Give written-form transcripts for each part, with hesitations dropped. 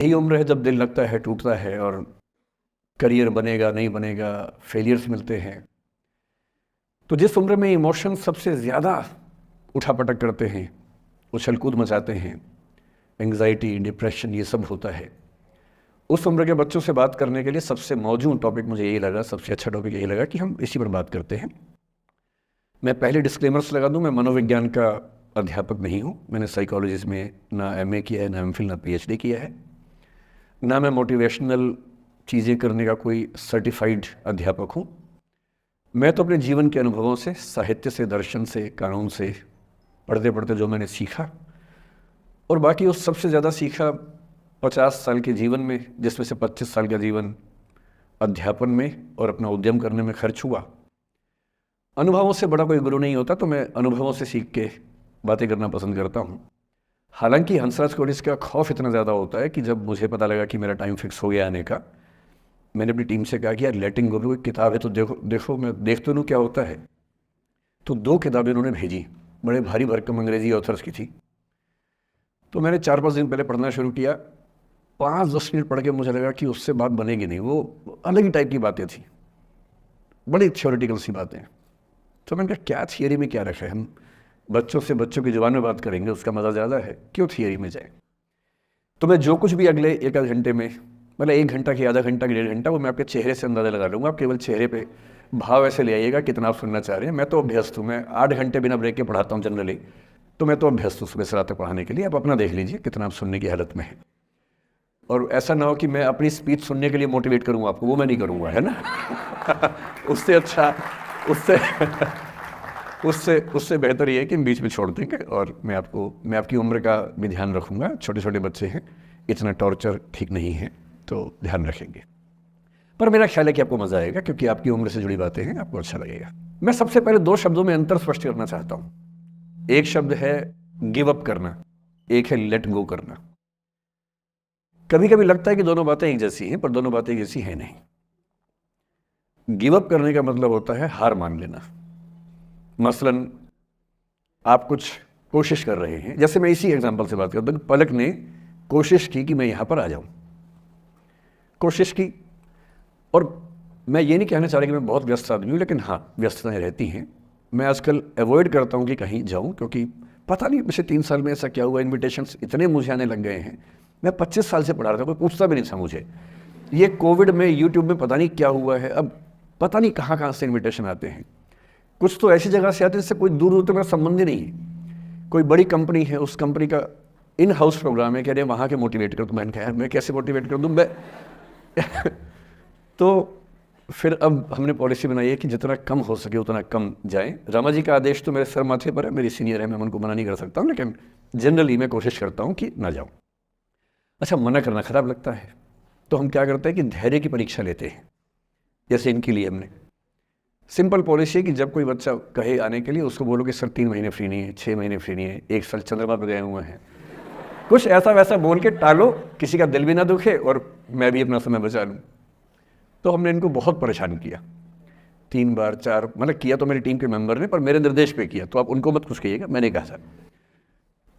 यही उम्र है जब दिल लगता है, टूटता है और करियर बनेगा नहीं बनेगा, फेलियर्स मिलते हैं। तो जिस उम्र में इमोशन सबसे ज़्यादा उठापटक करते हैं, उछल कूद मचाते हैं, एंग्जाइटी, डिप्रेशन, ये सब होता है, उस उम्र के बच्चों से बात करने के लिए सबसे मौजूद टॉपिक मुझे यही लगा, सबसे अच्छा टॉपिक यही लगा कि हम इसी पर बात करते हैं। मैं पहले डिस्क्लेमर्स लगा दूं, मैं मनोविज्ञान का अध्यापक नहीं हूं। मैंने साइकोलॉजी में ना एमए किया है, ना एमफिल, ना पीएचडी किया है, ना मैं मोटिवेशनल चीज़ें करने का कोई सर्टिफाइड अध्यापक हूँ। मैं तो अपने जीवन के अनुभवों से, साहित्य से, दर्शन से, कानून से, पढ़ते पढ़ते जो मैंने सीखा, और बाकी उस सबसे ज़्यादा सीखा 50 साल के जीवन में, जिसमें से 25 साल का जीवन अध्यापन में और अपना उद्यम करने में खर्च हुआ। अनुभवों से बड़ा कोई गुरु नहीं होता, तो मैं अनुभवों से सीख के बातें करना पसंद करता हूँ। हालांकि हंसराज कोडिस का खौफ इतना ज़्यादा होता है कि जब मुझे पता लगा कि मेरा टाइम फिक्स हो गया आने का, मैंने अपनी टीम से कहा कि यार लेटिंग गो भी कोई किताब है तो देखो मैं देख तो लूँ क्या होता है। तो 2 किताबें उन्होंने भेजी, बड़े भारी भरकम अंग्रेजी ऑथर्स की थी। तो मैंने 4-5 दिन पहले पढ़ना शुरू किया। 5-10 मिनट पढ़ के मुझे लगा कि उससे बात बनेगी नहीं, वो अलग ही टाइप की बातें थी, बड़ी थ्योरेटिकल सी बातें। तो मैंने कहा क्या थियरी में क्या रखा है, हम बच्चों से बच्चों की जुबान में बात करेंगे, उसका मज़ा ज़्यादा है, क्यों थियरी में जाए। तो मैं जो कुछ भी अगले 1 आध घंटे में, मतलब 1 घंटा की, आधा घंटा की, 1.5 घंटा, वो मैं आपके चेहरे से अंदाज़ा लगा लूँगा। आप केवल चेहरे पे भाव ऐसे ले आइएगा कितना आप सुनना चाह रहे हैं। मैं तो अभ्यस्त हूँ, मैं 8 घंटे बिना ब्रेक के पढ़ाता हूँ जनरली, तो मैं तो अभ्यस्त हूँ सुबह से रात तक पढ़ाने के लिए। आप अपना देख लीजिए कितना आप सुनने की हालत में है। और ऐसा ना हो कि मैं अपनी स्पीच सुनने के लिए मोटिवेट करूँगा आपको, वो मैं नहीं करूँगा, है ना। उससे अच्छा, उससे उससे उससे बेहतर ये है कि हम बीच में छोड़ देंगे, और मैं आपकी उम्र का भी ध्यान रखूँगा। छोटे छोटे बच्चे हैं, इतना टॉर्चर ठीक नहीं है, तो ध्यान रखेंगे। पर मेरा ख्याल है कि आपको मज़ा आएगा, क्योंकि आपकी उम्र से जुड़ी बातें हैं, आपको अच्छा लगेगा। मैं सबसे पहले 2 शब्दों में अंतर स्पष्ट करना चाहता हूँ। एक शब्द है गिव अप करना, एक है लेट गो करना। कभी कभी लगता है कि दोनों बातें एक जैसी हैं, पर दोनों बातें एक जैसी हैं नहीं। गिव अप करने का मतलब होता है हार मान लेना। मसलन आप कुछ कोशिश कर रहे हैं, जैसे मैं इसी एग्जांपल से बात करता हूँ। पलक ने कोशिश की कि मैं यहाँ पर आ जाऊँ, कोशिश की, और मैं ये नहीं कहना चाह रहा कि मैं बहुत व्यस्त आदमी हूँ, लेकिन हाँ, व्यस्तताएं रहती हैं। मैं आजकल अवॉइड करता हूँ कि कहीं जाऊँ, क्योंकि पता नहीं पिछले 3 साल में ऐसा क्या हुआ, इन्विटेशंस इतने मुझे आने लग गए हैं। मैं 25 साल से पढ़ा रहा था, कोई पूछता भी नहीं था मुझे। ये कोविड में यूट्यूब में पता नहीं क्या हुआ है, अब पता नहीं कहाँ कहाँ से इन्विटेशन आते हैं। कुछ तो ऐसी जगह से आते हैं जिससे कोई दूर दूर तक मेरा संबंध ही नहीं है। कोई बड़ी कंपनी है, उस कंपनी का इन हाउस प्रोग्राम है, कह रहे हैं वहाँ के मोटिवेट कर। तो मैंने कहा मैं कैसे मोटिवेट कर दूँ मैं। तो फिर अब हमने पॉलिसी बनाई है कि जितना कम हो सके उतना कम जाएं। रामा जी का आदेश तो मेरे सर माथे पर है, मेरी सीनियर है, मैं उनको मना नहीं कर सकता हूँ, लेकिन जनरली मैं कोशिश करता हूँ कि ना जाऊँ। अच्छा, मना करना खराब लगता है, तो हम क्या करते हैं कि धैर्य की परीक्षा लेते हैं। जैसे इनके लिए हमने सिंपल पॉलिसी है कि जब कोई बच्चा कहे आने के लिए, उसको बोलो कि सर 3 महीने फ्री नहीं है, 6 महीने फ्री नहीं है, 1 साल चंद्रमा पर गए हुए हैं। कुछ ऐसा वैसा बोल के टालो, किसी का दिल भी ना दुखे और मैं भी अपना समय बचा लूँ। तो हमने इनको बहुत परेशान किया, 3 बार 4, मतलब किया तो मेरी टीम के मेंबर ने, पर मेरे निर्देश पे किया, तो आप उनको मत कुछ कहिएगा, मैंने कहा सर।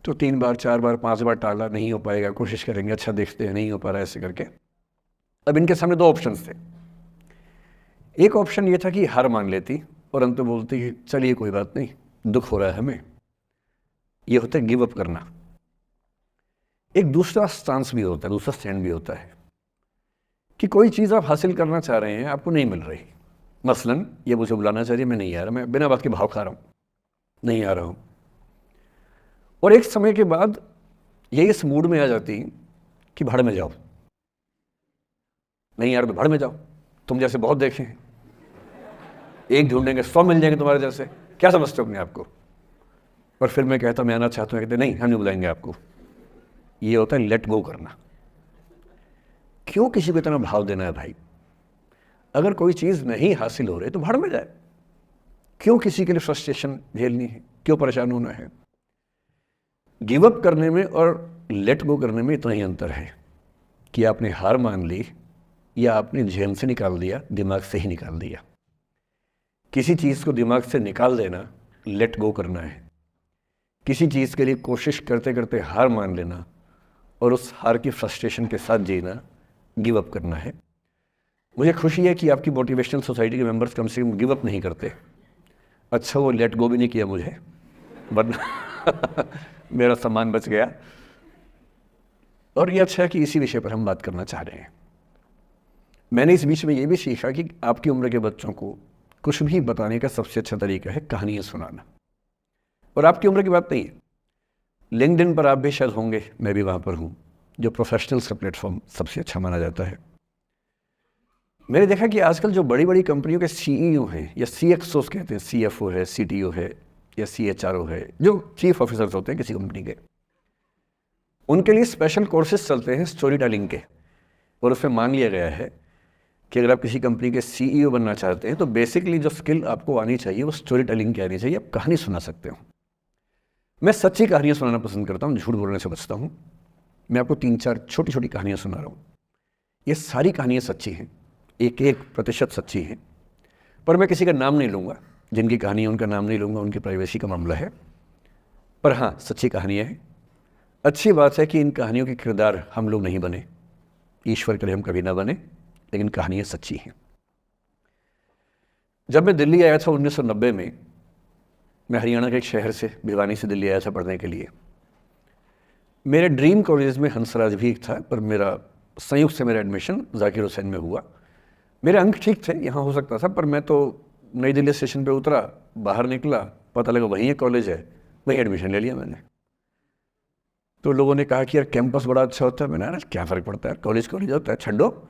तो 3 बार 4 बार 5 बार टाला, नहीं हो पाएगा, कोशिश करेंगे, अच्छा देखते हैं, नहीं हो पा रहा है, ऐसे करके। अब इनके सामने 2 ऑप्शंस थे। एक ऑप्शन ये था कि हार मान लेती और अंत में बोलती कि चलिए कोई बात नहीं, दुख हो रहा है हमें, ये होता है गिव अप करना। एक दूसरा स्टांस भी होता है, दूसरा स्टैंड भी होता है कि कोई चीज़ आप हासिल करना चाह रहे हैं, आपको नहीं मिल रही। मसलन ये मुझे बुलाना चाहिए, मैं नहीं आ रहा, मैं बिना बात के भाव खा रहा हूँ, नहीं आ रहा हूँ। और एक समय के बाद ये इस मूड में आ जाती कि भाड़ में जाओ, नहीं यार तो भाड़ में जाओ, तुम जैसे बहुत देखे हैं, एक ढूंढेंगे 100 मिल जाएंगे तुम्हारे जैसे, क्या समझते हो अपने आप को। और फिर मैं कहता मैं आना चाहता हूँ, कहते नहीं हम नहीं बुलाएंगे आपको। ये होता है लेट गो करना। क्यों किसी को इतना भाव देना है भाई? अगर कोई चीज़ नहीं हासिल हो रही तो भाड़ में जाए, क्यों किसी के लिए फ्रस्ट्रेशन झेलनी है, क्यों परेशान होना है। गिव अप करने में और लेट गो करने में इतना ही अंतर है कि आपने हार मान ली या आपने जेल से निकाल दिया, दिमाग से ही निकाल दिया। किसी चीज़ को दिमाग से निकाल देना लेट गो करना है, किसी चीज़ के लिए कोशिश करते करते हार मान लेना और उस हार की फ्रस्ट्रेशन के साथ जीना, गिव अप करना है। मुझे खुशी है कि आपकी मोटिवेशनल सोसाइटी के मेंबर्स कम से कम गिव अप नहीं करते। अच्छा वो लेट गो भी नहीं किया मुझे, वरना मेरा सम्मान बच गया। और ये अच्छा है कि इसी विषय पर हम बात करना चाह रहे हैं। मैंने इस बीच में ये भी सीखा कि आपकी उम्र के बच्चों को कुछ भी बताने का सबसे अच्छा तरीका है कहानियाँ सुनाना। और आपकी उम्र की बात नहीं है, लिंक्डइन पर आप भी शायद होंगे, मैं भी वहाँ पर हूँ, जो प्रोफेशनल्स का प्लेटफॉर्म सबसे अच्छा माना जाता है। मैंने देखा कि आजकल जो बड़ी बड़ी कंपनियों के सीईओ हैं या सीएक्सओस कहते हैं, सीएफओ है, सीटीओ है या सीएचआरओ है, जो चीफ ऑफिसर्स होते हैं किसी कंपनी के, उनके लिए स्पेशल कोर्सेज चलते हैं स्टोरी टेलिंग के। और उसमें मान लिया गया है कि अगर आप किसी कंपनी के सीईओ बनना चाहते हैं तो बेसिकली जो स्किल आपको आनी चाहिए वो स्टोरी टेलिंग की आनी चाहिए। आप कहानी सुना सकते हो। मैं सच्ची कहानियाँ सुनाना पसंद करता हूँ, झूठ बोलने से बचता हूँ। मैं आपको 3-4 छोटी छोटी कहानियाँ सुना रहा हूँ। ये सारी कहानियाँ सच्ची हैं, 1% सच्ची हैं, पर मैं किसी का नाम नहीं लूँगा। जिनकी कहानी है उनका नाम नहीं लूँगा, उनकी प्राइवेसी का मामला है। पर हाँ, सच्ची कहानियाँ हैं। अच्छी बात है कि इन कहानियों के किरदार हम लोग नहीं बने, ईश्वर करे हम कभी ना बने, लेकिन कहानियाँ सच्ची हैं। जब मैं दिल्ली आया था 1990 में, मैं हरियाणा के एक शहर से, भिवानी से दिल्ली आया था पढ़ने के लिए। मेरे ड्रीम कॉलेज में हंसराज भी था, पर मेरा संयुक्त से मेरा एडमिशन जाकिर हुसैन में हुआ। मेरे अंक ठीक थे, यहाँ हो सकता था, पर मैं तो नई दिल्ली स्टेशन पे उतरा, बाहर निकला, पता लगा वहीं एक कॉलेज है, वहीं एडमिशन ले लिया मैंने। तो लोगों ने कहा कि यार कैंपस बड़ा अच्छा होता है। मैंने कहा क्या फ़र्क पड़ता है, कॉलेज कॉलेज होता है, छड्डो,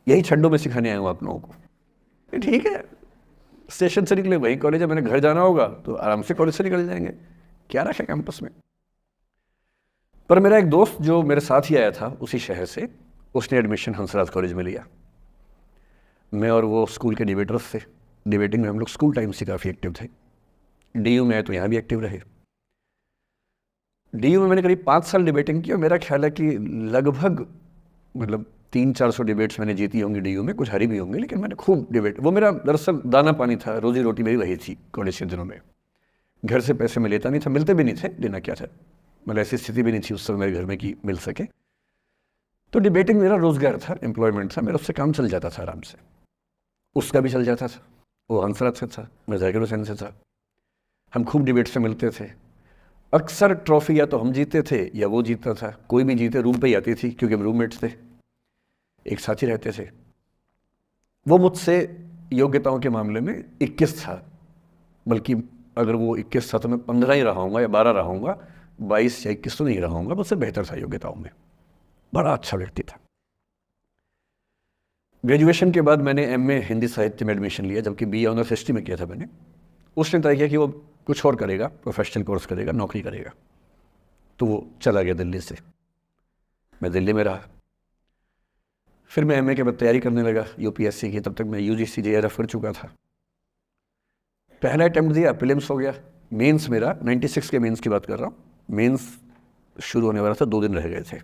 यही छड्डो में सिखाने आया हूँ आप लोगों को। ठीक है, स्टेशन से निकले वहीं कॉलेज है, मैंने घर जाना होगा तो आराम से कॉलेज से निकल जाएंगे, क्या रखा कैंपस में। पर मेरा एक दोस्त जो मेरे साथ ही आया था उसी शहर से, उसने एडमिशन हंसराज कॉलेज में लिया। मैं और वो स्कूल के डिबेटर्स थे। डिबेटिंग में हम लोग स्कूल टाइम से काफ़ी एक्टिव थे। डीयू में आए तो यहाँ भी एक्टिव रहे। डीयू में मैंने करीब 5 साल डिबेटिंग की और मेरा ख्याल है कि लगभग 300-400 डिबेट्स मैंने जीती होंगी डीयू में, कुछ हारी भी होंगी, लेकिन मैंने खूब डिबेट, वो मेरा दरअसल दाना पानी था, रोजी रोटी मेरी वही थी कॉलेज के दिनों में। घर से पैसे मैं लेता नहीं था, मिलते भी नहीं थे, देना क्या था, मतलब ऐसी स्थिति भी नहीं थी उस समय मेरे घर में कि मिल सके। तो डिबेटिंग मेरा रोजगार था, एम्प्लॉयमेंट था, मेरा उससे काम चल जाता था आराम से। उसका भी चल जाता था, वो हंसराज से था, मैं जाकिर हुसैन से था। हम खूब डिबेट से मिलते थे। अक्सर ट्रॉफी या तो हम जीते थे या वो जीतता था, कोई भी जीते रूम पे ही आती थी क्योंकि हम रूममेट्स थे, एक साथ ही रहते थे। वो मुझसे योग्यताओं के मामले में 21 था, बल्कि अगर वो 21 था तो मैं 15 ही रहा हूँगा या 12 रहा हूँगा, 22 या 21 तो नहीं रहा हूँगा, मुझसे बेहतर था योग्यताओं में। बड़ा अच्छा व्यक्ति था। ग्रेजुएशन के बाद मैंने एमए हिंदी साहित्य में एडमिशन लिया, जबकि बीए ऑनर्स हिस्ट्री में किया था मैंने। उसने तय किया कि वो कुछ और करेगा, प्रोफेशनल कोर्स करेगा, नौकरी करेगा, तो वो चला गया दिल्ली से। मैं दिल्ली में रहा। फिर मैं एमए के बाद तैयारी करने लगा यूपीएससी की। तब तक मैं यूजीसी जेआरएफ कर चुका था। पहला अटैम्प्ट दिया, प्रीलिम्स हो गया। मेंस मेरा 96 के मेंस की बात कर रहा हूँ, मेंस शुरू होने वाला था, 2 दिन रह गए थे।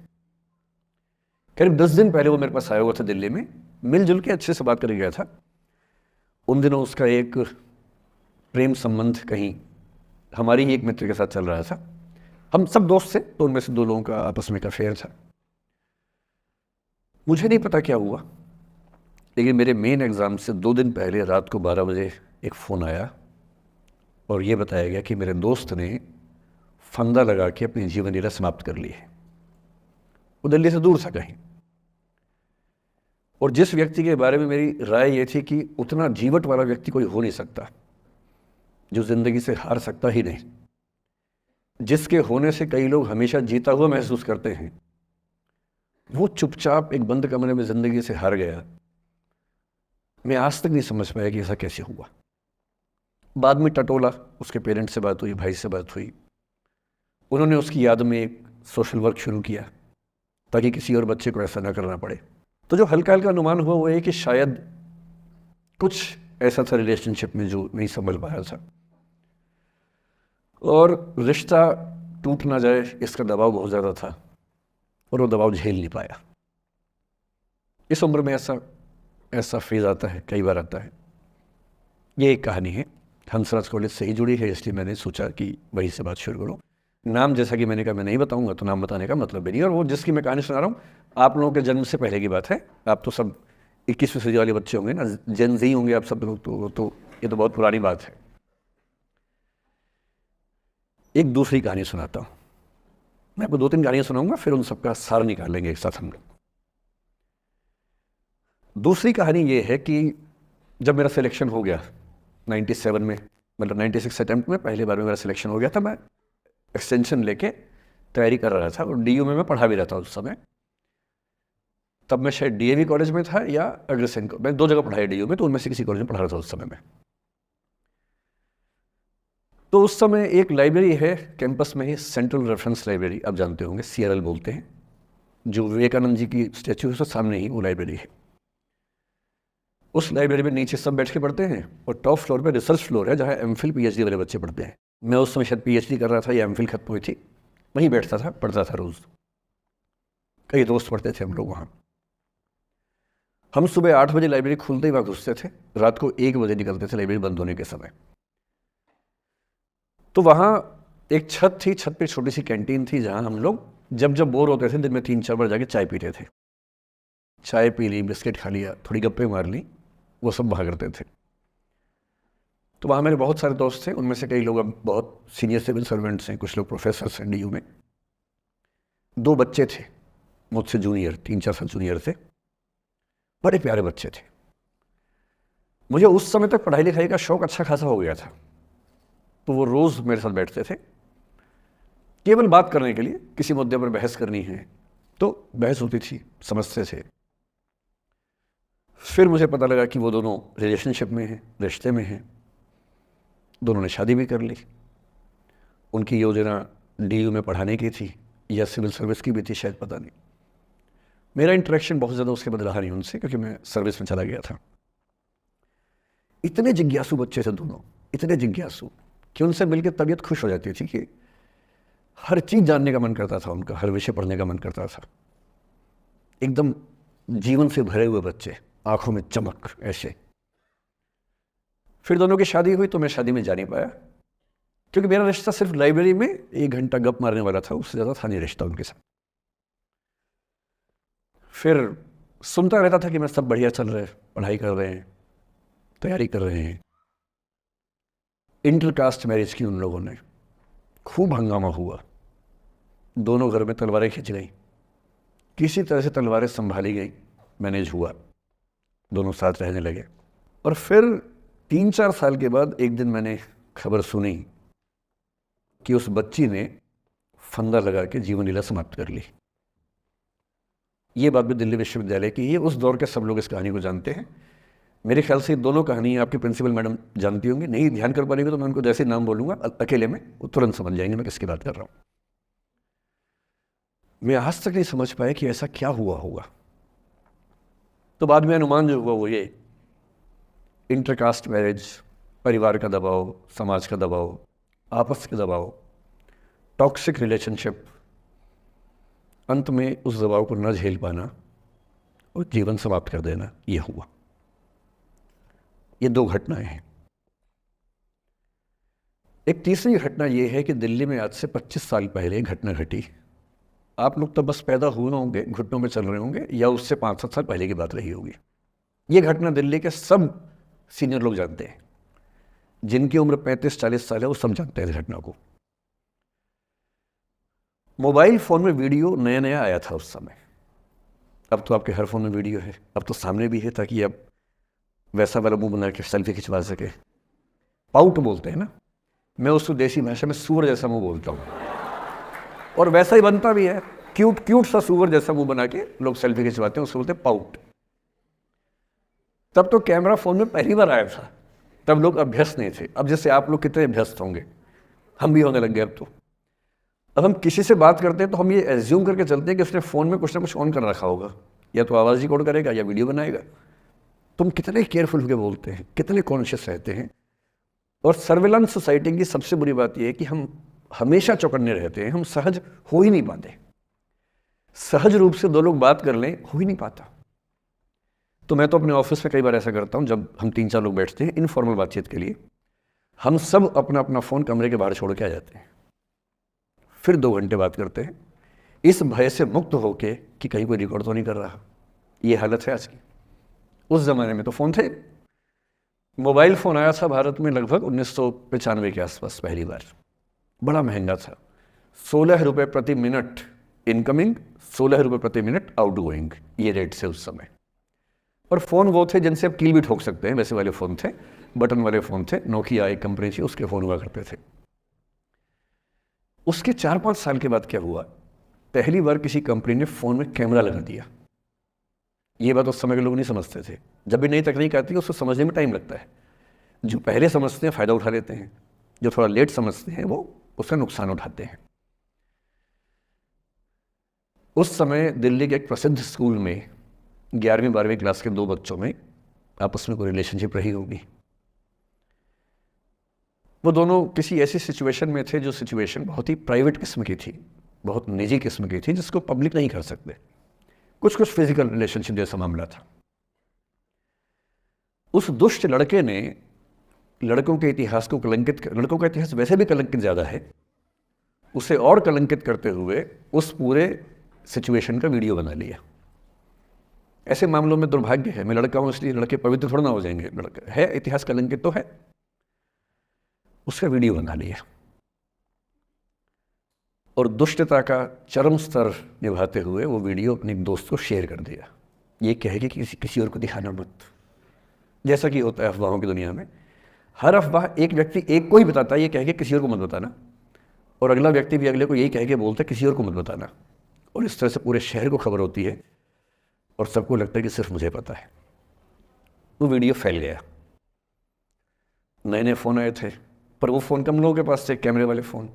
करीब 10 दिन पहले वो मेरे पास आया हुआ था दिल्ली में, मिलजुल के अच्छे से बात कर गया था। उन दिनों उसका एक प्रेम संबंध कहीं हमारी ही एक मित्र के साथ चल रहा था। हम सब दोस्त थे, तो उनमें से 2 लोगों का आपस में का अफेयर था। मुझे नहीं पता क्या हुआ, लेकिन मेरे मेन एग्ज़ाम से 2 दिन पहले रात को 12 बजे एक फ़ोन आया और ये बताया गया कि मेरे दोस्त ने फंदा लगा के अपनी जीवन लीला समाप्त कर ली है। वो दिल्ली से दूर था कहीं, और जिस व्यक्ति के बारे में मेरी राय ये थी कि उतना जीवट वाला व्यक्ति कोई हो नहीं सकता, जो ज़िंदगी से हार सकता ही नहीं, जिसके होने से कई लोग हमेशा जीता हुआ महसूस करते हैं, वो चुपचाप एक बंद कमरे में ज़िंदगी से हार गया। मैं आज तक नहीं समझ पाया कि ऐसा कैसे हुआ। बाद में टटोला, उसके पेरेंट्स से बात हुई, भाई से बात हुई। उन्होंने उसकी याद में एक सोशल वर्क शुरू किया ताकि किसी और बच्चे को ऐसा ना करना पड़े। तो जो हल्का हल्का अनुमान हुआ वो है कि शायद कुछ ऐसा था रिलेशनशिप में जो नहीं संभल पाया था, और रिश्ता टूट ना जाए इसका दबाव बहुत ज़्यादा था, और वो दबाव झेल नहीं पाया। इस उम्र में ऐसा फेज़ आता है, कई बार आता है। ये एक कहानी है, हंसराज कॉलेज से ही जुड़ी है, इसलिए मैंने सोचा कि वहीं से बात शुरू करूँ। नाम जैसा कि मैंने कहा मैं नहीं बताऊंगा, तो नाम बताने का मतलब भी नहीं। और वो जिसकी मैं कहानी सुना रहा हूँ, आप लोगों के जन्म से पहले की बात है। आप तो सब 21वीं सदी वाले बच्चे होंगे ना, जेन ज़ी होंगे आप सब लोग, तो ये तो बहुत पुरानी बात है। एक दूसरी कहानी सुनाता हूँ। मैं आपको 2-3 कहानियाँ सुनाऊंगा, फिर उन सबका सार निकाल लेंगे एक साथ हम लोग। दूसरी कहानी ये है कि जब मेरा सिलेक्शन हो गया 97 में, मतलब 96 अटेम्प्ट में पहली बार में मेरा सिलेक्शन हो गया था, मैं एक्सटेंशन लेके तैयारी कर रहा था और डीयू में मैं पढ़ा भी रहा था उस समय। तब मैं शायद डीएवी कॉलेज में था या अग्रसेन, मैं 2 जगह पढ़ाई डीयू में, तो उनमें से किसी कॉलेज में पढ़ा रहा था उस समय में। तो उस समय एक लाइब्रेरी है कैंपस में ही, सेंट्रल रेफरेंस लाइब्रेरी, आप जानते होंगे, CRL बोलते हैं, जो विवेकानंद जी की स्टैच्यू है उसके सामने ही वो लाइब्रेरी है। उस लाइब्रेरी में नीचे सब बैठ के पढ़ते हैं और टॉप फ्लोर पे रिसर्च फ्लोर है जहाँ MPhil PhD वाले बच्चे पढ़ते हैं। मैं उस समय शायद PhD कर रहा था या MPhil खत्म हुई थी, वहीं बैठता था, पढ़ता था रोज़। कई दोस्त पढ़ते थे हम लोग वहाँ। हम सुबह 8 बजे लाइब्रेरी खुलते ही वहाँ घुसते थे, रात को 1 बजे निकलते थे लाइब्रेरी बंद होने के समय। तो वहाँ एक छत थी, छत पे छोटी सी कैंटीन थी जहाँ हम लोग जब जब बोर होते थे दिन में 3-4 बार जाके चाय पीते थे। चाय पी ली, बिस्किट खा लिया, थोड़ी गप्पे मार ली, वो सब वहाँ करते थे। तो वहाँ मेरे बहुत सारे दोस्त थे, उनमें से कई लोग अब बहुत सीनियर सिविल सर्वेंट्स हैं, कुछ लोग प्रोफेसर्स हैं डीयू में। 2 बच्चे थे मुझसे जूनियर, 3-4 साल जूनियर थे, बड़े प्यारे बच्चे थे। मुझे उस समय तक पढ़ाई लिखाई का शौक अच्छा खासा हो गया था, तो वो रोज़ मेरे साथ बैठते थे केवल बात करने के लिए, किसी मुद्दे पर बहस करनी है तो बहस होती थी, समझते थे। फिर मुझे पता लगा कि वो दोनों रिलेशनशिप में हैं, रिश्ते में हैं, दोनों ने शादी भी कर ली। उनकी योजना डीयू में पढ़ाने की थी या सिविल सर्विस की भी थी शायद, पता नहीं। मेरा इंटरेक्शन बहुत ज़्यादा उसके बाद रहा नहीं उनसे, क्योंकि मैं सर्विस में चला गया था। इतने जिज्ञासु बच्चे थे दोनों, इतने जिज्ञासु कि उनसे मिलकर तबीयत खुश हो जाती थी कि हर चीज़ जानने का मन करता था उनका, हर विषय पढ़ने का मन करता था। एकदम जीवन से भरे हुए बच्चे, आंखों में चमक ऐसे। फिर दोनों की शादी हुई तो मैं शादी में जा नहीं पाया, क्योंकि मेरा रिश्ता सिर्फ लाइब्रेरी में 1 घंटा गप मारने वाला था, उससे ज़्यादा था नहीं रिश्ता उनके साथ। फिर सुनता रहता था कि मैं सब बढ़िया चल रहा है, पढ़ाई कर रहे हैं, तैयारी कर रहे हैं। इंटरकास्ट मैरिज की उन लोगों ने, खूब हंगामा हुआ, दोनों घर में तलवारें खिंच गई, किसी तरह से तलवारें संभाली गई, मैनेज हुआ, दोनों साथ रहने लगे। और फिर 3-4 साल के बाद एक दिन मैंने खबर सुनी कि उस बच्ची ने फंदा लगा के जीवन लीला समाप्त कर ली। ये बात भी दिल्ली विश्वविद्यालय की है, उस दौर के सब लोग इस कहानी को जानते हैं। मेरे ख्याल से दोनों कहानी आपके प्रिंसिपल मैडम जानती होंगी, नहीं ध्यान कर पाएंगे तो मैं उनको जैसे नाम बोलूँगा अकेले में वो तुरंत समझ जाएंगे मैं किसकी बात कर रहा हूँ। मैं आज तक नहीं समझ पाया कि ऐसा क्या हुआ होगा। तो बाद में अनुमान जो हुआ वो ये, इंटरकास्ट मैरिज, परिवार का दबाव, समाज का दबाव, आपस के दबाव, टॉक्सिक रिलेशनशिप, अंत में उस दबाव को न झेल पाना और जीवन समाप्त कर देना, ये हुआ। ये 2 घटनाएं हैं। एक तीसरी घटना ये है कि दिल्ली में आज से 25 साल पहले एक घटना घटी। आप लोग तो बस पैदा हुए होंगे, घुटनों में चल रहे होंगे, या उससे 5-7 साल पहले की बात रही होगी। ये घटना दिल्ली के सब सीनियर लोग जानते हैं, जिनकी उम्र 35-40 साल है वो सब जानते हैं इस घटना को। मोबाइल फ़ोन में वीडियो नया नया आया था उस समय, अब तो आपके हर फ़ोन में वीडियो है, अब तो सामने भी है, ताकि अब वैसा वाला मुंह बना के सेल्फी खिंचवा सके। पाउट बोलते हैं ना, मैं उसको देसी भाषा में सूअर जैसा मुंह बोलता हूँ, और वैसा ही बनता भी है, क्यूट क्यूट सा सूअर जैसा मुंह बना के लोग सेल्फी खिंचवाते हैं, उसको बोलते हैं पाउट। तब तो कैमरा फ़ोन में पहली बार आया था, तब लोग अभ्यस्त नहीं थे। अब जैसे आप लोग कितने अभ्यस्त होंगे, हम भी होने लग गए अब तो। अब हम किसी से बात करते हैं तो हम ये एज्यूम करके चलते हैं कि उसने फ़ोन में कुछ ना कुछ ऑन कर रखा होगा, या तो आवाज़ रिकॉर्ड करेगा या वीडियो बनाएगा। तुम कितने केयरफुल होकर बोलते हैं, कितने कॉन्शियस रहते हैं। और सर्विलांस सोसाइटी की सबसे बुरी बात यह है कि हम हमेशा चौकन्ने रहते हैं, हम सहज हो ही नहीं पाते। सहज रूप से 2 लोग बात कर लें, हो ही नहीं पाता। तो मैं तो अपने ऑफिस में कई बार ऐसा करता हूँ, जब हम 3-4 लोग बैठते हैं इनफॉर्मल बातचीत के लिए, हम सब अपना अपना फ़ोन कमरे के बाहर छोड़ के आ जाते हैं, फिर 2 घंटे बात करते हैं, इस भय से मुक्त होके कि कहीं कोई रिकॉर्ड तो नहीं कर रहा। ये हालत है आज की। उस ज़माने में तो फ़ोन थे। मोबाइल फ़ोन आया था भारत में लगभग 1995 के आसपास पहली बार। बड़ा महंगा था, 16 रुपये प्रति मिनट इनकमिंग, 16 रुपये प्रति मिनट आउटगोइंग, ये रेट से उस समय। और फ़ोन वो थे जिनसे आप कील भी ठोक सकते हैं, वैसे वाले फ़ोन थे, बटन वाले फ़ोन थे। नोकिया एक कंपनी थी, उसके फ़ोन हुआ करते थे। उसके 4-5 साल के बाद क्या हुआ, पहली बार किसी कंपनी ने फ़ोन में कैमरा लगा दिया। ये बात उस समय के लोग नहीं समझते थे। जब भी नई तकनीक आती है उसको समझने में टाइम लगता है। जो पहले समझते हैं फ़ायदा उठा लेते हैं, जो थोड़ा लेट समझते हैं वो उसका नुकसान उठाते हैं। उस समय दिल्ली के एक प्रसिद्ध स्कूल में 11वीं-12वीं क्लास के 2 बच्चों में आपस में कोई रिलेशनशिप रही होगी। वो दोनों किसी ऐसी सिचुएशन में थे जो सिचुएशन बहुत ही प्राइवेट किस्म की थी, बहुत निजी किस्म की थी, जिसको पब्लिक नहीं कर सकते। कुछ फिजिकल रिलेशनशिप जैसा मामला था। उस दुष्ट लड़के ने लड़कों के इतिहास को कलंकित, लड़कों का इतिहास वैसे भी कलंकित ज़्यादा है, उसे और कलंकित करते हुए उस पूरे सिचुएशन का वीडियो बना लिया। ऐसे मामलों में दुर्भाग्य है, मैं लड़का हूँ इसलिए लड़के पवित्र थोड़ा ना हो जाएंगे। लड़का है, इतिहास कलंकित तो है, उसका वीडियो बना लिया और दुष्टता का चरम स्तर निभाते हुए वो वीडियो अपने एक दोस्त को शेयर कर दिया। ये कहे कि किसी और को दिखाना मत, जैसा कि होता है अफवाहों की दुनिया में। हर अफवाह एक व्यक्ति एक को ही बताता है, ये कह के किसी और को मत बताना, और अगला व्यक्ति भी अगले को यही कह के बोलता है किसी और को मत बताना, और इस तरह से पूरे शहर को खबर होती है और सबको लगता है कि सिर्फ मुझे पता है। वो वीडियो फैल गया। नए नए फ़ोन आए थे, पर वो फ़ोन कम लोगों के पास थे, कैमरे वाले फ़ोन।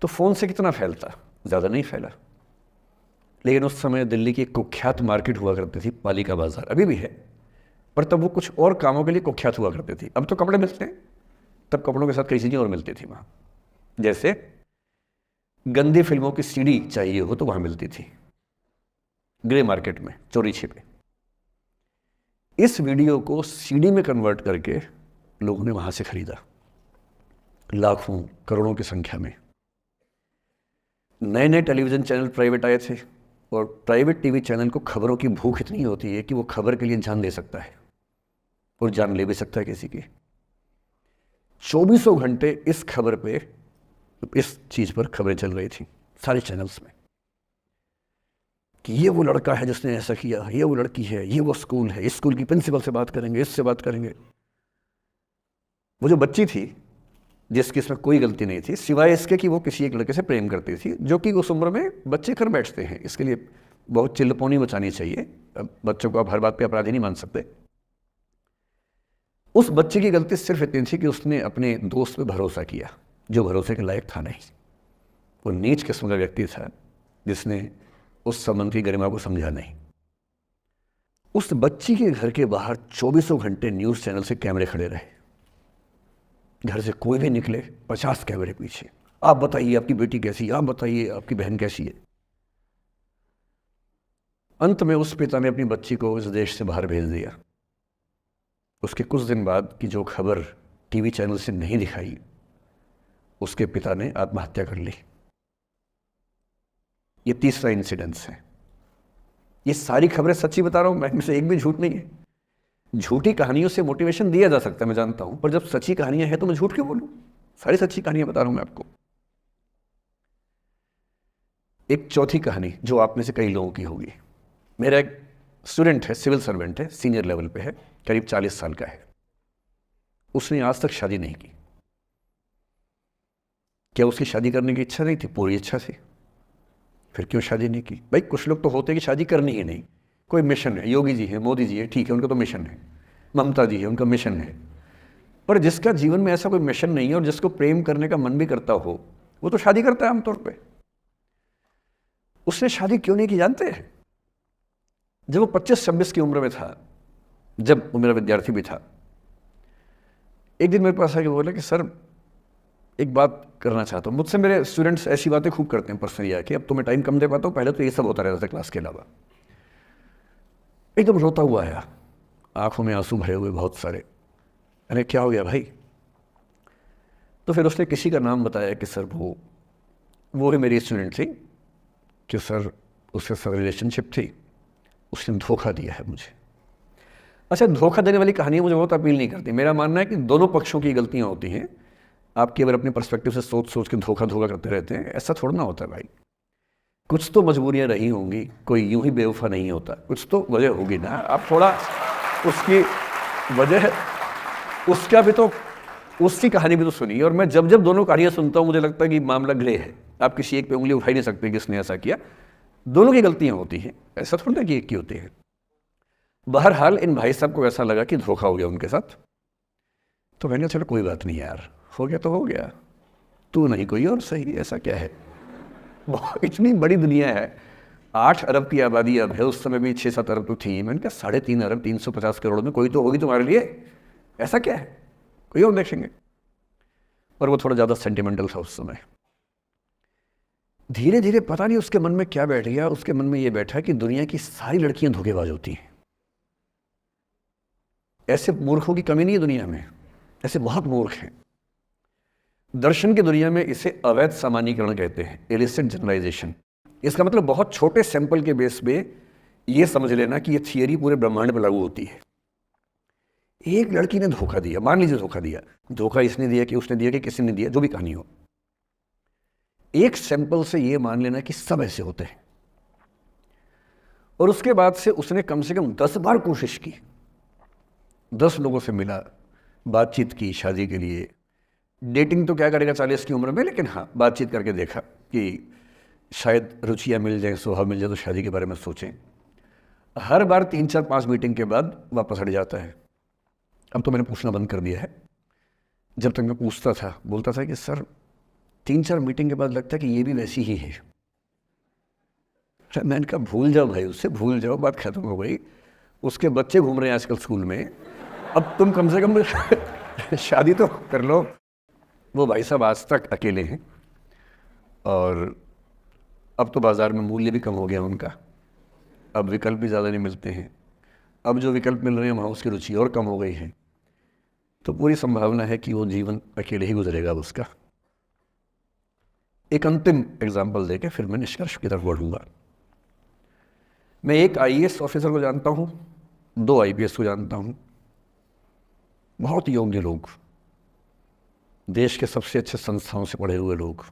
तो फ़ोन से कितना फैलता, ज़्यादा नहीं फैला। लेकिन उस समय दिल्ली की एक कुख्यात मार्केट हुआ करती थी, पालिका बाज़ार, अभी भी है, पर तब वो कुछ और कामों के लिए कुख्यात हुआ करती थी। अब तो कपड़े मिलते हैं, तब कपड़ों के साथ कई चीज़ें और मिलती थी वहाँ। जैसे गंदी फिल्मों की सीडी चाहिए हो तो वहाँ मिलती थी, ग्रे मार्केट में चोरी छिपे। इस वीडियो को सीडी में कन्वर्ट करके लोगों ने वहाँ से खरीदा, लाखों करोड़ों की संख्या में। नए नए टेलीविज़न चैनल प्राइवेट आए थे, और प्राइवेट टीवी चैनल को खबरों की भूख इतनी होती है कि वो खबर के लिए जान दे सकता है और जान ले भी सकता है किसी की। 24 घंटे इस खबर पे, इस चीज़ पर खबरें चल रही थी सारे चैनल्स में कि ये वो लड़का है जिसने ऐसा किया, ये वो लड़की है, ये वो स्कूल है, इस स्कूल की प्रिंसिपल से बात करेंगे, इससे बात करेंगे। वो जो बच्ची थी जिसकी इसमें कोई गलती नहीं थी, सिवाय इसके कि वो किसी एक लड़के से प्रेम करती थी, जो कि उस उम्र में बच्चे कर बैठते हैं, इसके लिए बहुत चिल्लपौनी मचानी चाहिए। अब बच्चों को आप हर बात पे अपराधी नहीं मान सकते। उस बच्चे की गलती सिर्फ इतनी थी कि उसने अपने दोस्त पे भरोसा किया, जो भरोसे के लायक था नहीं। वो नीच किस्म का व्यक्ति था जिसने उस संबंध की गरिमा को समझा नहीं। उस बच्ची के घर के बाहर 24 घंटे न्यूज़ चैनल से कैमरे खड़े रहे। घर से कोई भी निकले 50 कैमरे पीछे, आप बताइए आपकी बेटी कैसी है, आप बताइए आपकी बहन कैसी है। अंत में उस पिता ने अपनी बच्ची को इस देश से बाहर भेज दिया। उसके कुछ दिन बाद की जो खबर टीवी चैनल से नहीं दिखाई, उसके पिता ने आत्महत्या कर ली। ये तीसरा इंसिडेंस है। ये सारी खबरें सच्ची बता रहा हूँ मैं, इनमें से एक भी झूठ नहीं है। झूठी कहानियों से मोटिवेशन दिया जा सकता है, मैं जानता हूं, पर जब सच्ची कहानियां हैं तो मैं झूठ क्यों बोलूं? सारी सच्ची कहानियां बता रहा हूं मैं आपको। एक चौथी कहानी जो आप में से कई लोगों की होगी। मेरा एक स्टूडेंट है, सिविल सर्वेंट है, सीनियर लेवल पे है, करीब 40 साल का है। उसने आज तक शादी नहीं की। क्या उसकी शादी करने की इच्छा नहीं थी? पूरी इच्छा थी। फिर क्यों शादी नहीं की? भाई कुछ लोग तो होते कि शादी करनी ही नहीं, कोई मिशन है, योगी जी है, मोदी जी है, ठीक है, उनका तो मिशन है, ममता जी है, उनका मिशन है। पर जिसका जीवन में ऐसा कोई मिशन नहीं है और जिसको प्रेम करने का मन भी करता हो, वो तो शादी करता है आमतौर पे। उसने शादी क्यों नहीं की जानते हैं? जब वो 25-26 की उम्र में था, जब वो मेरा विद्यार्थी भी था, एक दिन मेरे पास आके बोला कि सर एक बात करना चाहता हूँ। मुझसे मेरे स्टूडेंट्स ऐसी बातें खूब करते हैं पर्सनली आके, अब तो मैं टाइम कम दे पाता हूँ, पहले तो ये सब होता रहता था क्लास के अलावा। एकदम रोता हुआ आया, आंखों में आंसू भरे हुए बहुत सारे। अरे क्या हो गया भाई? तो फिर उसने किसी का नाम बताया कि सर वो वो ही मेरी स्टूडेंट थी कि सर उसके साथ रिलेशनशिप थी, उसने धोखा दिया है मुझे। अच्छा, धोखा देने वाली कहानियाँ मुझे बहुत अपील नहीं करती। मेरा मानना है कि दोनों पक्षों की गलतियाँ होती हैं। आपकी अगर अपने पर्सपेक्टिव से सोच सोच के धोखा करते रहते हैं, ऐसा थोड़ा ना होता है भाई। कुछ तो मजबूरियाँ रही होंगी, कोई यूं ही बेवफा नहीं होता, कुछ तो वजह होगी ना। आप थोड़ा उसकी वजह, उसका भी तो, उसकी कहानी भी तो सुनिए। और मैं जब जब दोनों कहानियाँ सुनता हूँ मुझे लगता है कि मामला ग्रे है। आप किसी एक पे उंगली उठा ही नहीं सकते किसने ऐसा किया। दोनों की गलतियाँ होती हैं, ऐसा थोड़ा ना कि एक की होती है। बहरहाल इन भाई साहब को ऐसा लगा कि धोखा हो गया उनके साथ, तो मैंने कहा चलो कोई बात नहीं यार, हो गया तो हो गया, तू नहीं कोई और सही, ऐसा क्या है। इतनी बड़ी दुनिया है, 8 अरब की आबादी अब है, उस समय भी 6-7 अरब तो थी। मैंने कहा 3.5 अरब 350 करोड़ में कोई तो होगी तुम्हारे लिए, ऐसा क्या है, कोई और देखेंगे। और वो थोड़ा ज़्यादा सेंटिमेंटल था उस समय। धीरे धीरे पता नहीं उसके मन में क्या बैठ गया, उसके मन में ये बैठा कि दुनिया की सारी लड़कियां धोखेबाज होती हैं। ऐसे मूर्खों की कमी नहीं है दुनिया में, ऐसे बहुत मूर्ख हैं। दर्शन की दुनिया में इसे अवैध सामान्यीकरण कहते हैं, इलिसिट जनरलाइजेशन। इसका मतलब बहुत छोटे सैंपल के बेस पे ये समझ लेना कि ये थियरी पूरे ब्रह्मांड पर लागू होती है। एक लड़की ने धोखा दिया, मान लीजिए धोखा दिया, धोखा इसने दिया कि उसने दिया कि किसी ने दिया, जो भी कहानी हो, एक सैंपल से ये मान लेना कि सब ऐसे होते हैं। और उसके बाद से उसने कम से कम 10 बार कोशिश की, 10 लोगों से मिला, बातचीत की शादी के लिए। डेटिंग तो क्या करेगा 40 की उम्र में, लेकिन हाँ बातचीत करके देखा कि शायद रुचियाँ मिल जाएं, स्वभाव मिल जाए तो शादी के बारे में सोचें। हर बार 3-4-5 मीटिंग के बाद वापस हट जाता है। अब तो मैंने पूछना बंद कर दिया है। जब तक मैं पूछता था, बोलता था कि सर 3-4 मीटिंग के बाद लगता है कि ये भी वैसी ही है। मैंने कहा भूल जाओ भाई, उससे भूल जाओ, बात खत्म हो गई। उसके बच्चे घूम रहे हैं आजकल स्कूल में, अब तुम कम से कम शादी तो कर लो। वो भाई साहब आज तक अकेले हैं, और अब तो बाज़ार में मूल्य भी कम हो गया उनका, अब विकल्प भी ज़्यादा नहीं मिलते हैं। अब जो विकल्प मिल रहे हैं वहाँ उसकी रुचि और कम हो गई है। तो पूरी संभावना है कि वो जीवन अकेले ही गुजरेगा उसका। एक अंतिम एग्जाम्पल देके फिर मैं निष्कर्ष की तरफ बढ़ूँगा। मैं एक IAS ऑफिसर को जानता हूँ, 2 IPS को जानता हूँ, बहुत योग्य लोग, देश के सबसे अच्छे संस्थाओं से पढ़े हुए लोग,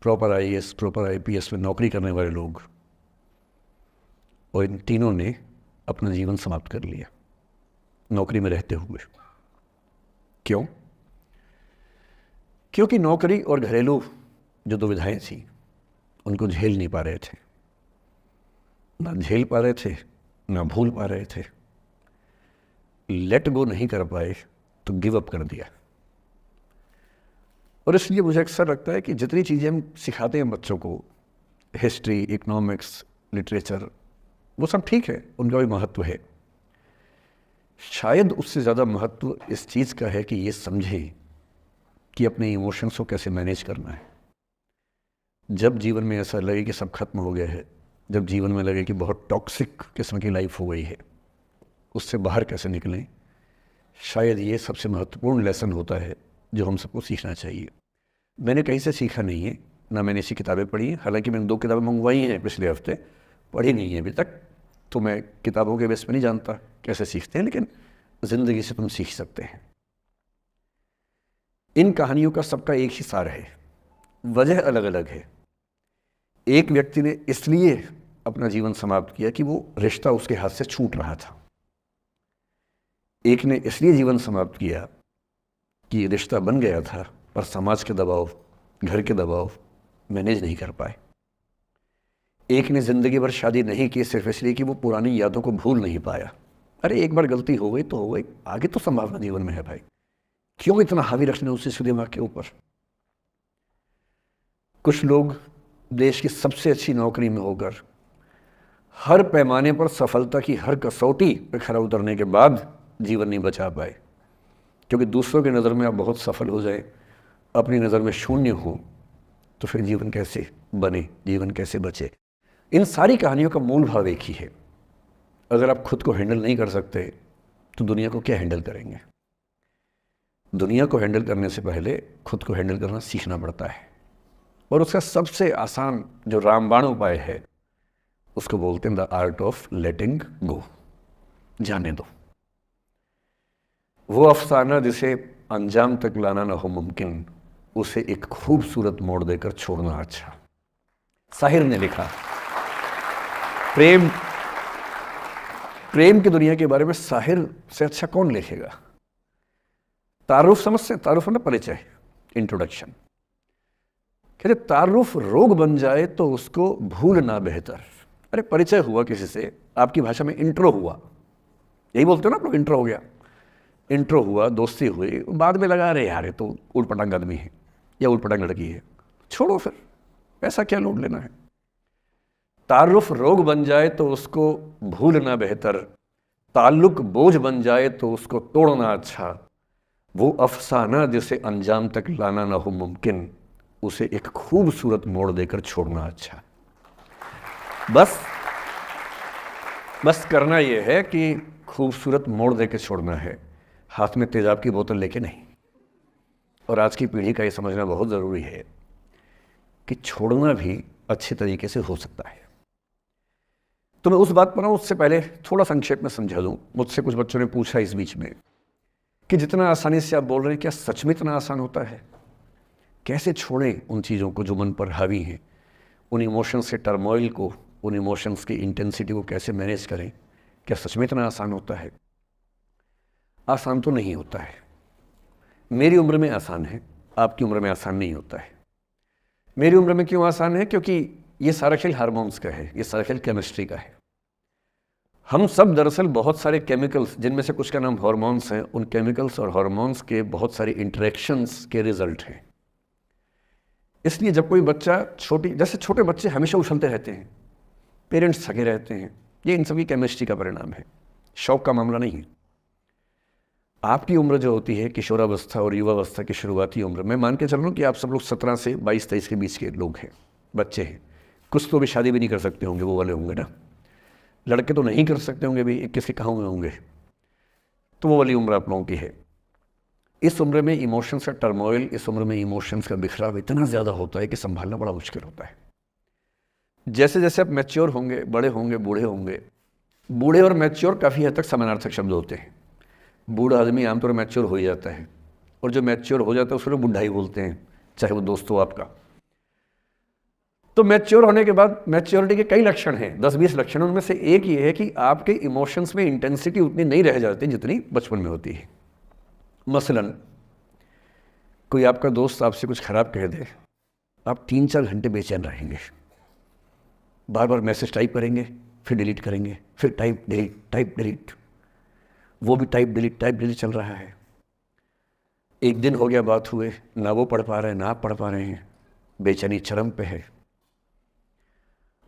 प्रॉपर IAS प्रॉपर IPS में नौकरी करने वाले लोग, और इन तीनों ने अपना जीवन समाप्त कर लिया नौकरी में रहते हुए। क्यों? क्योंकि नौकरी और घरेलू जो दुविधाएं थी उनको झेल नहीं पा रहे थे, ना झेल पा रहे थे, ना भूल पा रहे थे। लेट गो नहीं कर पाए तो गिव अप कर दिया। और इसलिए मुझे अक्सर लगता है कि जितनी चीज़ें हम सिखाते हैं बच्चों को, हिस्ट्री, इकोनॉमिक्स, लिटरेचर, वो सब ठीक है, उनका भी महत्व है। शायद उससे ज़्यादा महत्व इस चीज़ का है कि ये समझें कि अपने इमोशंस को कैसे मैनेज करना है। जब जीवन में ऐसा लगे कि सब खत्म हो गया है, जब जीवन में लगे कि बहुत टॉक्सिक किस्म की लाइफ हो गई है, उससे बाहर कैसे निकलें, शायद ये सबसे महत्वपूर्ण लेसन होता है जो हम सबको सीखना चाहिए। मैंने कहीं से सीखा नहीं है, ना मैंने ऐसी किताबें पढ़ी हैं। हालांकि मैंने 2 किताबें मंगवाई हैं पिछले हफ्ते, पढ़ी नहीं है अभी तक, तो मैं किताबों के बेस पे नहीं जानता कैसे सीखते हैं, लेकिन ज़िंदगी से तुम सीख सकते हैं। इन कहानियों का सबका एक ही सार है, वजह अलग अलग है। एक व्यक्ति ने इसलिए अपना जीवन समाप्त किया कि वो रिश्ता उसके हाथ से छूट रहा था। एक ने इसलिए जीवन समाप्त किया कि रिश्ता बन गया था पर समाज के दबाव, घर के दबाव मैनेज नहीं कर पाए। एक ने ज़िंदगी भर शादी नहीं की सिर्फ इसलिए कि वो पुरानी यादों को भूल नहीं पाया। अरे एक बार गलती हो गई तो हो गई, आगे तो संभावना जीवन में है भाई, क्यों इतना हावी रखना उसी दिमाग के ऊपर। कुछ लोग देश की सबसे अच्छी नौकरी में होकर हर पैमाने पर सफलता की हर कसौटी पर खरा उतरने के बाद जीवन नहीं बचा पाए, क्योंकि दूसरों की नज़र में आप बहुत सफल हो जाए, अपनी नज़र में शून्य हो, तो फिर जीवन कैसे बने, जीवन कैसे बचे। इन सारी कहानियों का मूल भाव एक ही है। अगर आप खुद को हैंडल नहीं कर सकते तो दुनिया को क्या हैंडल करेंगे। दुनिया को हैंडल करने से पहले खुद को हैंडल करना सीखना पड़ता है। और उसका सबसे आसान जो रामबाण उपाय है उसको बोलते हैं द आर्ट ऑफ लेटिंग गो, जाने दो। वो अफसाना जिसे अंजाम तक लाना ना हो मुमकिन, उसे एक खूबसूरत मोड़ देकर छोड़ना अच्छा। साहिर ने लिखा। प्रेम प्रेम की दुनिया के बारे में साहिर से अच्छा कौन लिखेगा। तारुफ समझते हैं, तारुफ ना परिचय, इंट्रोडक्शन। कहते तारुफ रोग बन जाए तो उसको भूलना बेहतर। अरे परिचय हुआ किसी से, आपकी भाषा में इंट्रो हुआ, यही बोलते हो ना आप लोग, इंट्रो हो गया, इंट्रो हुआ, दोस्ती हुई, बाद में लगा रहे यार ये तो उलपटांग आदमी है या उलपटांग लड़की है, छोड़ो फिर, पैसा क्या लूट लेना है। तारुफ रोग बन जाए तो उसको भूलना बेहतर, ताल्लुक बोझ बन जाए तो उसको तोड़ना अच्छा। वो अफसाना जिसे अंजाम तक लाना ना हो मुमकिन, उसे एक खूबसूरत मोड़ देकर छोड़ना अच्छा। बस करना यह है कि खूबसूरत मोड़ देकर छोड़ना है, हाथ में तेजाब की बोतल लेके नहीं। और आज की पीढ़ी का ये समझना बहुत ज़रूरी है कि छोड़ना भी अच्छे तरीके से हो सकता है। तो मैं उस बात पर उससे पहले थोड़ा संक्षेप में समझा दूं। मुझसे कुछ बच्चों ने पूछा इस बीच में कि जितना आसानी से आप बोल रहे हैं, क्या सच में इतना आसान होता है? कैसे छोड़ें उन चीज़ों को जो मन पर हावी हैं, उन इमोशंस के टर्मोइल को, उन इमोशंस की इंटेंसिटी को कैसे मैनेज करें? क्या सच में इतना आसान होता है? आसान तो नहीं होता है। मेरी उम्र में आसान है, आपकी उम्र में आसान नहीं होता है। मेरी उम्र में क्यों आसान है? क्योंकि ये सारा खेल हार्मोन्स का है, ये सारा खेल केमिस्ट्री का है। हम सब दरअसल बहुत सारे केमिकल्स, जिनमें से कुछ का नाम हार्मोन्स हैं, उन केमिकल्स और हार्मोन्स के बहुत सारे इंटरेक्शंस के रिजल्ट हैं। इसलिए जब कोई बच्चा जैसे छोटे बच्चे हमेशा उछलते रहते हैं, पेरेंट्स थके रहते हैं, ये इन सभी केमिस्ट्री का परिणाम है, शौक का मामला नहीं है। आपकी उम्र जो होती है किशोरावस्था और युवावस्था की शुरुआती उम्र, मैं मान के चल रहा हूँ कि आप सब लोग 17 से 22-23 के बीच के लोग हैं, बच्चे हैं। कुछ तो भी शादी भी नहीं कर सकते होंगे, वो वाले होंगे ना, लड़के तो नहीं कर सकते होंगे भी, 21 के कहाँ हुए होंगे, तो वो वाली उम्र आप लोगों की है। इस उम्र में इमोशंस का टर्मोइल, इस उम्र में इमोशंस का बिखराव इतना ज़्यादा होता है कि संभालना बड़ा मुश्किल होता है। जैसे जैसे आप मैच्योर होंगे, बड़े होंगे, बूढ़े होंगे, बूढ़े और मैच्योर काफ़ी हद तक समानार्थक शब्द होते हैं। बूढ़ा आदमी आमतौर पर मैच्योर हो ही जाता है, और जो मैच्योर हो जाता है उसको लोग बुढ़ा ही बोलते हैं, चाहे वो दोस्त हो आपका। तो मैच्योर होने के बाद मैच्योरिटी के कई लक्षण हैं, 10-20 लक्षण। उनमें से एक ये है कि आपके इमोशंस में इंटेंसिटी उतनी नहीं रह जाती जितनी बचपन में होती है। मसलन कोई आपका दोस्त आपसे कुछ खराब कह दे, आप 3-4 घंटे बेचैन रहेंगे, बार बार मैसेज टाइप करेंगे, फिर डिलीट करेंगे, फिर टाइप डिलीट, वो भी टाइप डिलीट चल रहा है। एक दिन हो गया बात हुए, ना वो पढ़ पा रहे हैं ना आप पढ़ पा रहे हैं, बेचैनी चरम पे है।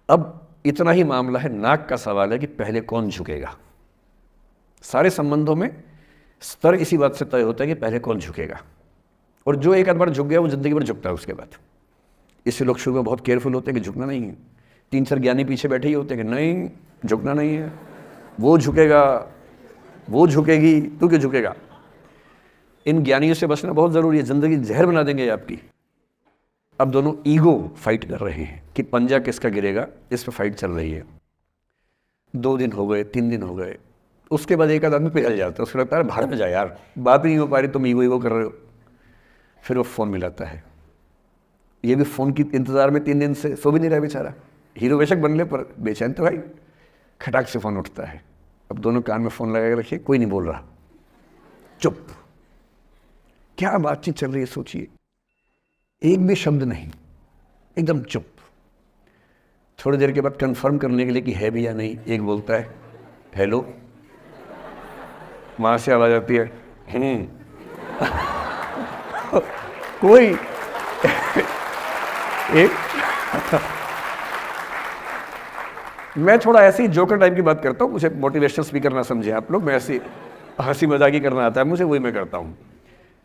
अब इतना ही मामला है, नाक का सवाल है कि पहले कौन झुकेगा। सारे संबंधों में स्तर इसी बात से तय होता है कि पहले कौन झुकेगा, और जो एक आध बार झुक गया वो जिंदगी भर झुकता है उसके बाद। इससे लोग शुरू में बहुत केयरफुल होते हैं कि झुकना नहीं है। 3-4 ज्ञानी पीछे बैठे ही होते हैं कि नहीं झुकना नहीं है, वो झुकेगा, वो झुकेगी, तू क्यों झुकेगा। इन ज्ञानियों से बचना बहुत ज़रूरी है, ज़िंदगी जहर बना देंगे आपकी। अब दोनों ईगो फाइट कर रहे हैं कि पंजा किसका गिरेगा, इस पर फाइट चल रही है। 2 दिन हो गए, 3 दिन हो गए, उसके बाद एक आध आदमी पिघल जाता है, उसको लगता है भाड़ में जाए यार, बात नहीं हो पा रही, तुम ईगो कर रहे हो। फिर वो फ़ोन मिलाता है, ये भी फ़ोन की इंतज़ार में 3 दिन से सो भी नहीं रहा बेचारा, हीरो बेशक बनने पर बेचैन तो भाई। खटाक से फ़ोन उठता है, अब दोनों कान में फ़ोन लगा के रखिए, कोई नहीं बोल रहा, चुप। क्या बातचीत चल रही है सोचिए, एक भी शब्द नहीं, एकदम चुप। थोड़ी देर के बाद कंफर्म करने के लिए कि है भी या नहीं, एक बोलता है हेलो, वहाँ से आवाज़ आती है कोई एक मैं थोड़ा ऐसे ही जोकर टाइप की बात करता हूँ, मुझे मोटिवेशनल स्पीकर ना समझे आप लोग, मैं ऐसी हंसी मजाक ही करना आता है मुझे, वही मैं करता हूँ।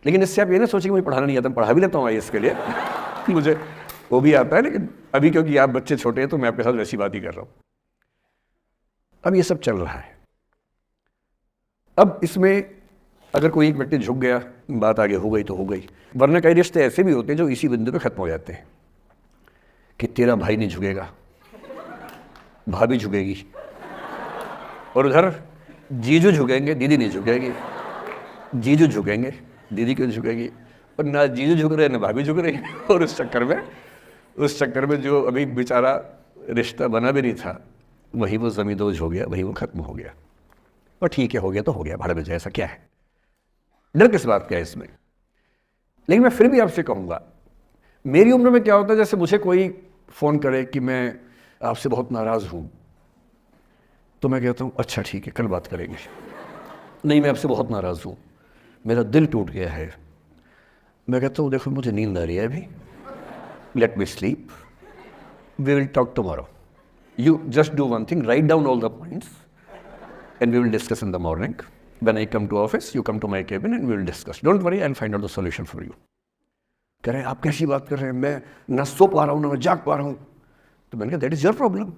लेकिन इससे आप ये ना सोचिए कि मुझे पढ़ाना नहीं आता, पढ़ा भी लेता हूँ इसके लिए मुझे वो भी आता है, लेकिन अभी क्योंकि आप बच्चे छोटे हैं तो मैं आपके साथ वैसी बात ही कर रहा हूँ। अब ये सब चल रहा है। अब इसमें अगर कोई एक व्यक्ति झुक गया, बात आगे हो गई तो हो गई, वरना कई रिश्ते ऐसे भी होते हैं जो इसी बिंदु पे खत्म हो जाते हैं। कि तेरा भाई नहीं झुकेगा, भाभी झुकेगी, और उधर जीजू झुकेंगे, दीदी नहीं झुकेगी। जीजू झुकेंगे, दीदी क्यों झुकेगी? और ना जीजू झुक रहे ना भाभी झुक रही। और उस चक्कर में जो अभी बेचारा रिश्ता बना भी नहीं था, वही वो ज़मींदोज़ हो गया, वही वो ख़त्म हो गया। और ठीक है, हो गया तो हो गया, भाड़ में जाए, ऐसा क्या है, डर किस बात का है इसमें। लेकिन मैं फिर भी आपसे कहूँगा, मेरी उम्र में क्या होता है, जैसे मुझे कोई फ़ोन करे कि मैं आपसे बहुत नाराज़ हूँ, तो मैं कहता हूँ अच्छा ठीक है, कल बात करेंगे। नहीं, मैं आपसे बहुत नाराज़ हूँ, मेरा दिल टूट गया है। मैं कहता हूँ देखो मुझे नींद आ रही है अभी, let me sleep, we will talk tomorrow. You just do one thing, write down all the points and we will discuss in the morning. When I come to office, you come to my cabin and we will discuss. Don't worry, I'll find out the solution for you. कह रहे हैं आप कैसी बात कर रहे हैं, मैं ना सो पा रहा हूँ ना मैं जाग पा रहा हूँ। तो मैंने कहा दैट इज़ योर प्रॉब्लम।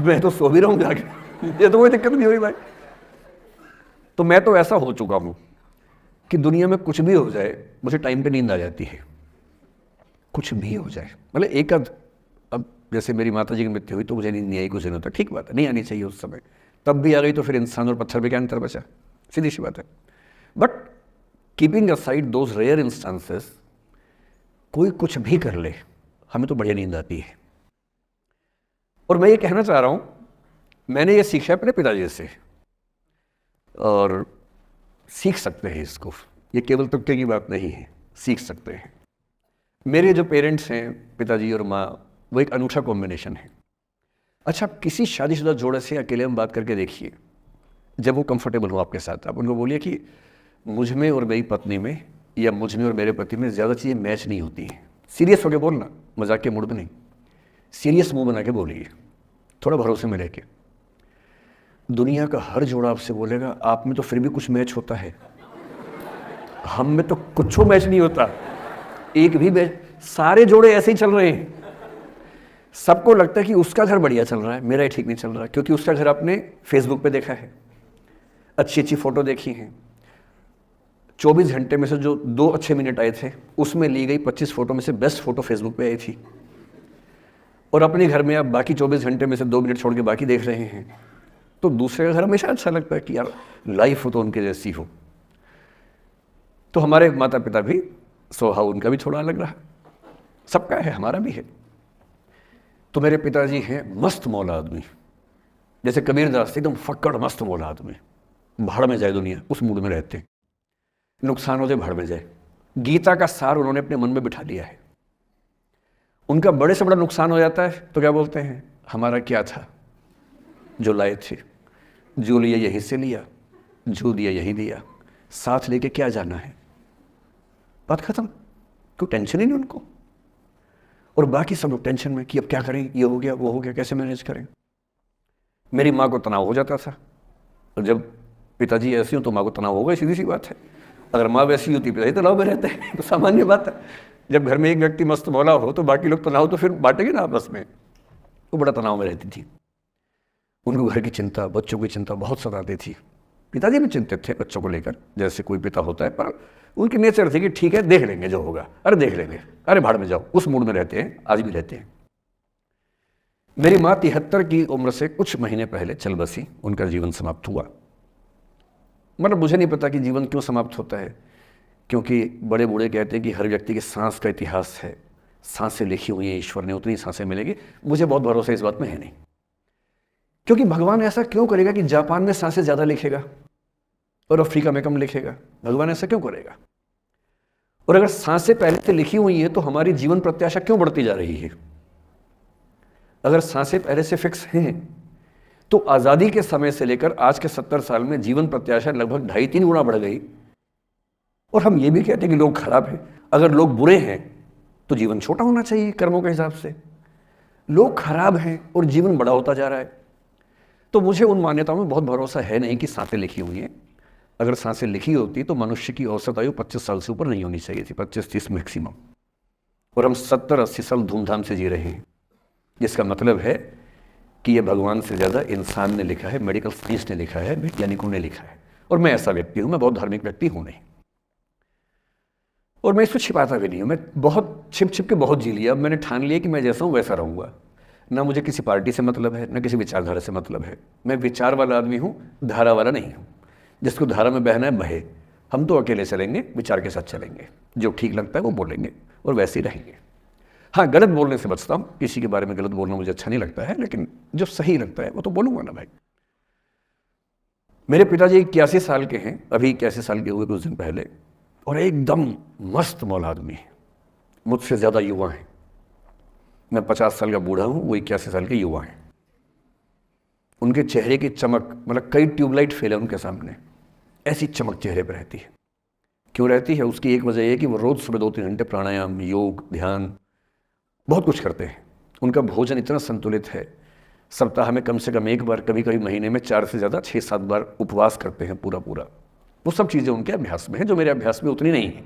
मैं तो सो भी रहा हूँ जाके, ये तो कोई दिक्कत नहीं हुई भाई। तो मैं तो ऐसा हो चुका हूँ कि दुनिया में कुछ भी हो जाए मुझे टाइम पे नींद आ जाती है, कुछ भी हो जाए। मतलब एक आध, अब जैसे मेरी माता जी की मृत्यु हुई तो मुझे नींद नहीं आई कुछ दिनों तक, ठीक बात है, नहीं आनी चाहिए उस समय, तब भी आ गई तो फिर इंसान और पत्थर पे क्या अंतर बचा, सीधी सी बात है। But keeping aside those rare instances, कोई कुछ भी कर ले हमें तो बढ़िया नींद आती है। और मैं ये कहना चाह रहा हूँ, मैंने ये सीखा है अपने पिताजी से, और सीख सकते हैं इसको, ये केवल तुक्के की बात नहीं है, सीख सकते हैं। मेरे जो पेरेंट्स हैं, पिताजी और माँ, वो एक अनूठा कॉम्बिनेशन है। अच्छा, किसी शादीशुदा जोड़े से अकेले में बात करके देखिए, जब वो कंफर्टेबल हो आपके साथ, आप उनको बोलिए कि मुझ में और मेरी पत्नी में, या मुझ में और मेरे पति में ज़्यादा चीज़ें मैच नहीं होती हैं। सीरियस होकर बोलना, मजाक के मूड में नहीं, सीरियस मुंह बना के बोलिए, थोड़ा भरोसे में लेके। दुनिया का हर जोड़ा आपसे बोलेगा आप में तो फिर भी कुछ मैच होता है, हम में तो कुछ मैच नहीं होता, एक भी मैच, सारे जोड़े ऐसे ही चल रहे हैं। सबको लगता है कि उसका घर बढ़िया चल रहा है, मेरा ही ठीक नहीं चल रहा, क्योंकि उसका घर आपने फेसबुक पे देखा है, अच्छी अच्छी फ़ोटो देखी हैं। 24 घंटे में से जो 2 अच्छे मिनट आए थे, उसमें ली गई 25 फ़ोटो में से बेस्ट फ़ोटो फेसबुक पे आई थी। और अपने घर में आप बाकी 24 घंटे में से 2 मिनट छोड़ के बाकी देख रहे हैं। तो दूसरे का घर हमेशा अच्छा लगता है कि यार लाइफ हो तो उनके जैसी हो। तो हमारे माता पिता भी स्वभाव उनका भी थोड़ा अलग रहा, सबका है, हमारा भी है। तो मेरे पिताजी हैं मस्त मौला आदमी, जैसे कबीरदास एकदम फक्कड़ मस्त मौला आदमी, भाड़ में जाए दुनिया, उस मूड में रहते हैं, नुकसान हो जाए भाड़ में जाए। गीता का सार उन्होंने अपने मन में बिठा लिया है। उनका बड़े से बड़ा नुकसान हो जाता है तो क्या बोलते हैं, हमारा क्या था जो लाए थे, जो लिया यहीं से लिया, जो दिया यहीं दिया, साथ लेके क्या जाना है, बात खत्म। कोई टेंशन ही नहीं उनको। और बाकी सब लोग टेंशन में कि अब क्या करें, ये हो गया वो हो गया, कैसे मैनेज करें। मेरी माँ को तनाव हो जाता था, और जब पिताजी ऐसे हो तो माँ को तनाव होगा, सीधी सी बात है। अगर माँ वैसी होती पिताजी तनाव में रहते हैं, तो सामान्य बात है। जब घर में एक व्यक्ति मस्त मौला हो तो बाकी लोग तनाव तो फिर बांटेंगे ना आपस में। वो बड़ा तनाव में रहती थी, उनको घर की चिंता, बच्चों की चिंता बहुत सताती थी। पिताजी भी चिंतित थे बच्चों को लेकर, जैसे कोई पिता होता है, पर उनकी नेचर थी कि ठीक है देख लेंगे जो होगा, अरे देख लेंगे, अरे भाड़ में जाओ, उस मूड में रहते हैं, आज भी रहते हैं। मेरी माँ 73 की उम्र से कुछ महीने पहले चल बसी, उनका जीवन समाप्त हुआ। मतलब मुझे नहीं पता कि जीवन क्यों समाप्त होता है, क्योंकि बड़े बूढ़े कहते हैं कि हर व्यक्ति की सांस का इतिहास है, सांसें लिखी हुई हैं ईश्वर ने, उतनी सांसें मिलेगी। मुझे बहुत भरोसा इस बात में है नहीं, क्योंकि भगवान ऐसा क्यों करेगा कि जापान में सांसें ज़्यादा लिखेगा और अफ्रीका में कम लिखेगा? भगवान ऐसा क्यों करेगा? और अगर सांसें पहले से लिखी हुई हैं तो हमारी जीवन प्रत्याशा क्यों बढ़ती जा रही है? अगर सांसें पहले से फिक्स हैं तो आज़ादी के समय से लेकर आज के 70 साल में जीवन प्रत्याशा लगभग 2.5-3 गुना बढ़ गई। और हम ये भी कहते हैं कि लोग खराब हैं। अगर लोग बुरे हैं तो जीवन छोटा होना चाहिए कर्मों के हिसाब से। लोग खराब हैं और जीवन बड़ा होता जा रहा है। तो मुझे उन मान्यताओं में बहुत भरोसा है नहीं कि सांसें लिखी हुई हैं। अगर सांसें लिखी होती तो मनुष्य की औसत आयु 25 साल से ऊपर नहीं होनी चाहिए थी, 25-30 मैक्सिमम। और हम 70-80 साल धूमधाम से जी रहे हैं, जिसका मतलब है कि यह भगवान से ज़्यादा इंसान ने लिखा है, मेडिकल साइंस ने लिखा है, वैज्ञानिकों ने लिखा है। और मैं ऐसा व्यक्ति हूँ, मैं बहुत धार्मिक व्यक्ति हूँ नहीं। और मैं इसको छिपाता भी नहीं हूँ। मैं बहुत छिप छिप के बहुत जी लिया। अब मैंने ठान लिया कि मैं जैसा हूँ वैसा रहूँगा। ना मुझे किसी पार्टी से मतलब है, ना किसी विचारधारा से मतलब है। मैं विचार वाला आदमी हूँ, धारा वाला नहीं हूँ। जिसको धारा में बहना है बहे, हम तो अकेले चलेंगे, विचार के साथ चलेंगे। जो ठीक लगता है वो बोलेंगे और वैसे ही रहेंगे। हाँ, गलत बोलने से बचता हूँ, किसी के बारे में गलत बोलना मुझे अच्छा नहीं लगता है, लेकिन जो सही लगता है वो तो बोलूँगा ना भाई। मेरे पिताजी 81 साल के हैं, अभी 81 साल के हुए कुछ दिन पहले, और एकदम मस्त मौला आदमी है, मुझसे ज़्यादा युवा हैं। मैं 50 साल का बूढ़ा हूँ, वो 81 साल के युवा हैं। उनके चेहरे की चमक, मतलब कई ट्यूबलाइट फेल है उनके सामने, ऐसी चमक चेहरे पर रहती है। क्यों रहती है? उसकी एक वजह यह है कि वो रोज़ सुबह 2-3 घंटे प्राणायाम, योग, ध्यान, बहुत कुछ करते हैं। उनका भोजन इतना संतुलित है, सप्ताह में कम से कम एक बार, कभी कभी महीने में 4 से ज़्यादा 6-7 बार उपवास करते हैं पूरा पूरा। वो सब चीज़ें उनके अभ्यास में हैं, जो मेरे अभ्यास में उतनी नहीं है।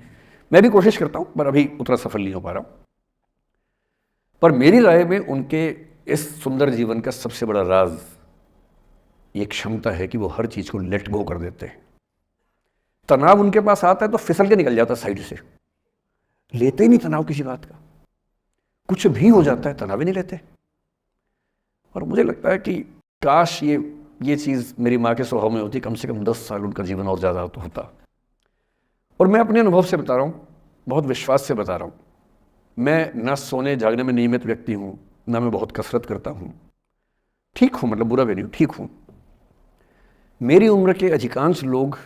मैं भी कोशिश करता हूँ, पर अभी उतना सफल नहीं हो पा रहा हूँ। पर मेरी राय में उनके इस सुंदर जीवन का सबसे बड़ा राज ये क्षमता है कि वो हर चीज़ को लेट गो कर देते हैं। तनाव उनके पास आता है तो फिसल के निकल जाता साइड से, लेते ही नहीं तनाव किसी बात का। कुछ भी हो जाता है, तनाव ही नहीं लेते। और मुझे लगता है कि काश ये चीज़ मेरी माँ के स्वभाव में होती, कम से कम 10 साल उनका जीवन और ज़्यादा तो होता। और मैं अपने अनुभव से बता रहा हूँ, बहुत विश्वास से बता रहा हूँ। मैं ना सोने जागने में नियमित व्यक्ति हूँ, ना मैं बहुत कसरत करता हूँ। ठीक हूँ, मतलब बुरा भी नहीं हूँ, ठीक हूँ। मेरी उम्र के अधिकांश लोग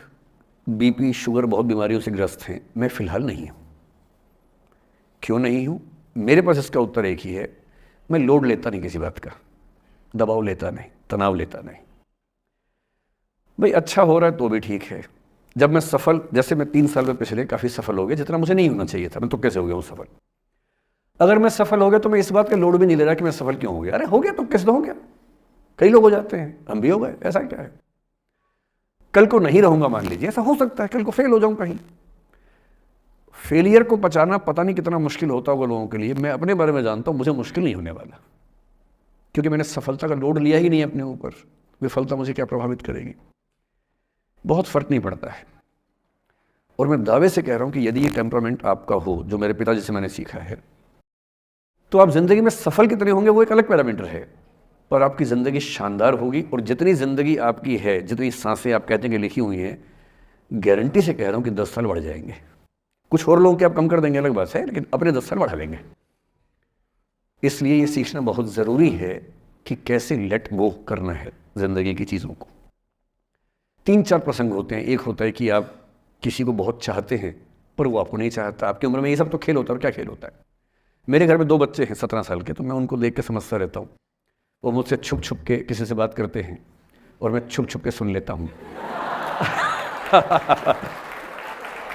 बीपी, शुगर, बहुत बीमारियों से ग्रस्त हैं। मैं फिलहाल नहीं हूँ। क्यों नहीं हूँ? मेरे पास इसका उत्तर एक ही है, मैं लोड लेता नहीं किसी बात का, दबाव लेता नहीं, तनाव लेता नहीं। भाई अच्छा हो रहा है तो भी ठीक है। जब मैं सफल, जैसे मैं 3 साल में पिछले काफ़ी सफल हो गया, जितना मुझे नहीं होना चाहिए था, मैं तो कैसे हो गया हूँ सफल। अगर मैं सफल हो गया तो मैं इस बात का लोड भी नहीं ले रहा कि मैं सफल क्यों हो गया। अरे हो गया तो कैसे हो गया, कई लोग हो जाते हैं, हम भी हो गए, ऐसा क्या है। कल को नहीं रहूंगा, मान लीजिए, ऐसा हो सकता है, कल को फेल हो जाऊं कहीं। फेलियर को पचाना पता नहीं कितना मुश्किल होता होगा लोगों के लिए। मैं अपने बारे में जानता हूं, मुझे मुश्किल नहीं होने वाला, क्योंकि मैंने सफलता का लोड लिया ही नहीं अपने ऊपर। विफलता मुझे क्या प्रभावित करेगी, बहुत फर्क नहीं पड़ता है। और मैं दावे से कह रहा हूं कि यदि ये टेम्परामेंट आपका हो, जो मेरे पिताजी से मैंने सीखा है, तो आप जिंदगी में सफल कितने होंगे वो एक अलग पैरामीटर है, पर आपकी ज़िंदगी शानदार होगी। और जितनी ज़िंदगी आपकी है, जितनी सांसें आप कहते हैं कि लिखी हुई हैं, गारंटी से कह रहा हूँ कि 10 साल बढ़ जाएंगे। कुछ और लोगों के आप कम कर देंगे, अलग बात है, लेकिन अपने 10 साल बढ़ा लेंगे। इसलिए ये सीखना बहुत ज़रूरी है कि कैसे लेट गो करना है ज़िंदगी की चीज़ों को। 3-4 प्रसंग होते हैं। एक होता है कि आप किसी को बहुत चाहते हैं पर वो आपको नहीं चाहता। आपकी उम्र में ये सब तो खेल होता है, और क्या खेल होता है। मेरे घर में 2 बच्चे हैं 17 साल के, तो मैं उनको देख के समझता रहता हूँ। वो मुझसे छुप छुप के किसी से बात करते हैं और मैं छुप छुप के सुन लेता हूँ।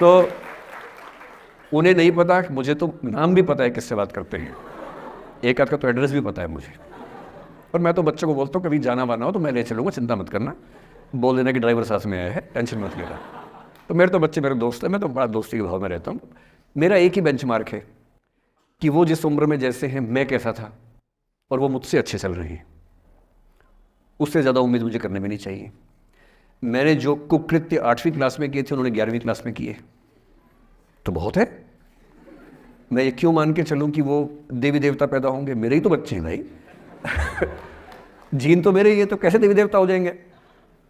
तो उन्हें नहीं पता, मुझे तो नाम भी पता है किससे बात करते हैं, एक आध का तो एड्रेस भी पता है मुझे। और मैं तो बच्चों को बोलता हूँ कभी जाना वाना हो तो मैं ले चलूँगा, चिंता मत करना, बोल देना कि ड्राइवर साथ में आया है, टेंशन मत लेना। तो मेरे तो बच्चे मेरे दोस्त हैं, मैं तो बड़ा दोस्ती के भाव में रहता हूँ। मेरा एक ही बेंचमार्क है कि वो जिस उम्र में जैसे हैं मैं कैसा था, और वो मुझसे अच्छे चल रहे हैं। उससे ज़्यादा उम्मीद मुझे करने में नहीं चाहिए। मैंने जो कुकृत्य 8वीं क्लास में किए थे उन्होंने 11वीं क्लास में किए, तो बहुत है। मैं ये क्यों मान के चलूँ कि वो देवी देवता पैदा होंगे? मेरे ही तो बच्चे हैं भाई। जीन तो मेरे ही है, तो कैसे देवी देवता हो जाएंगे?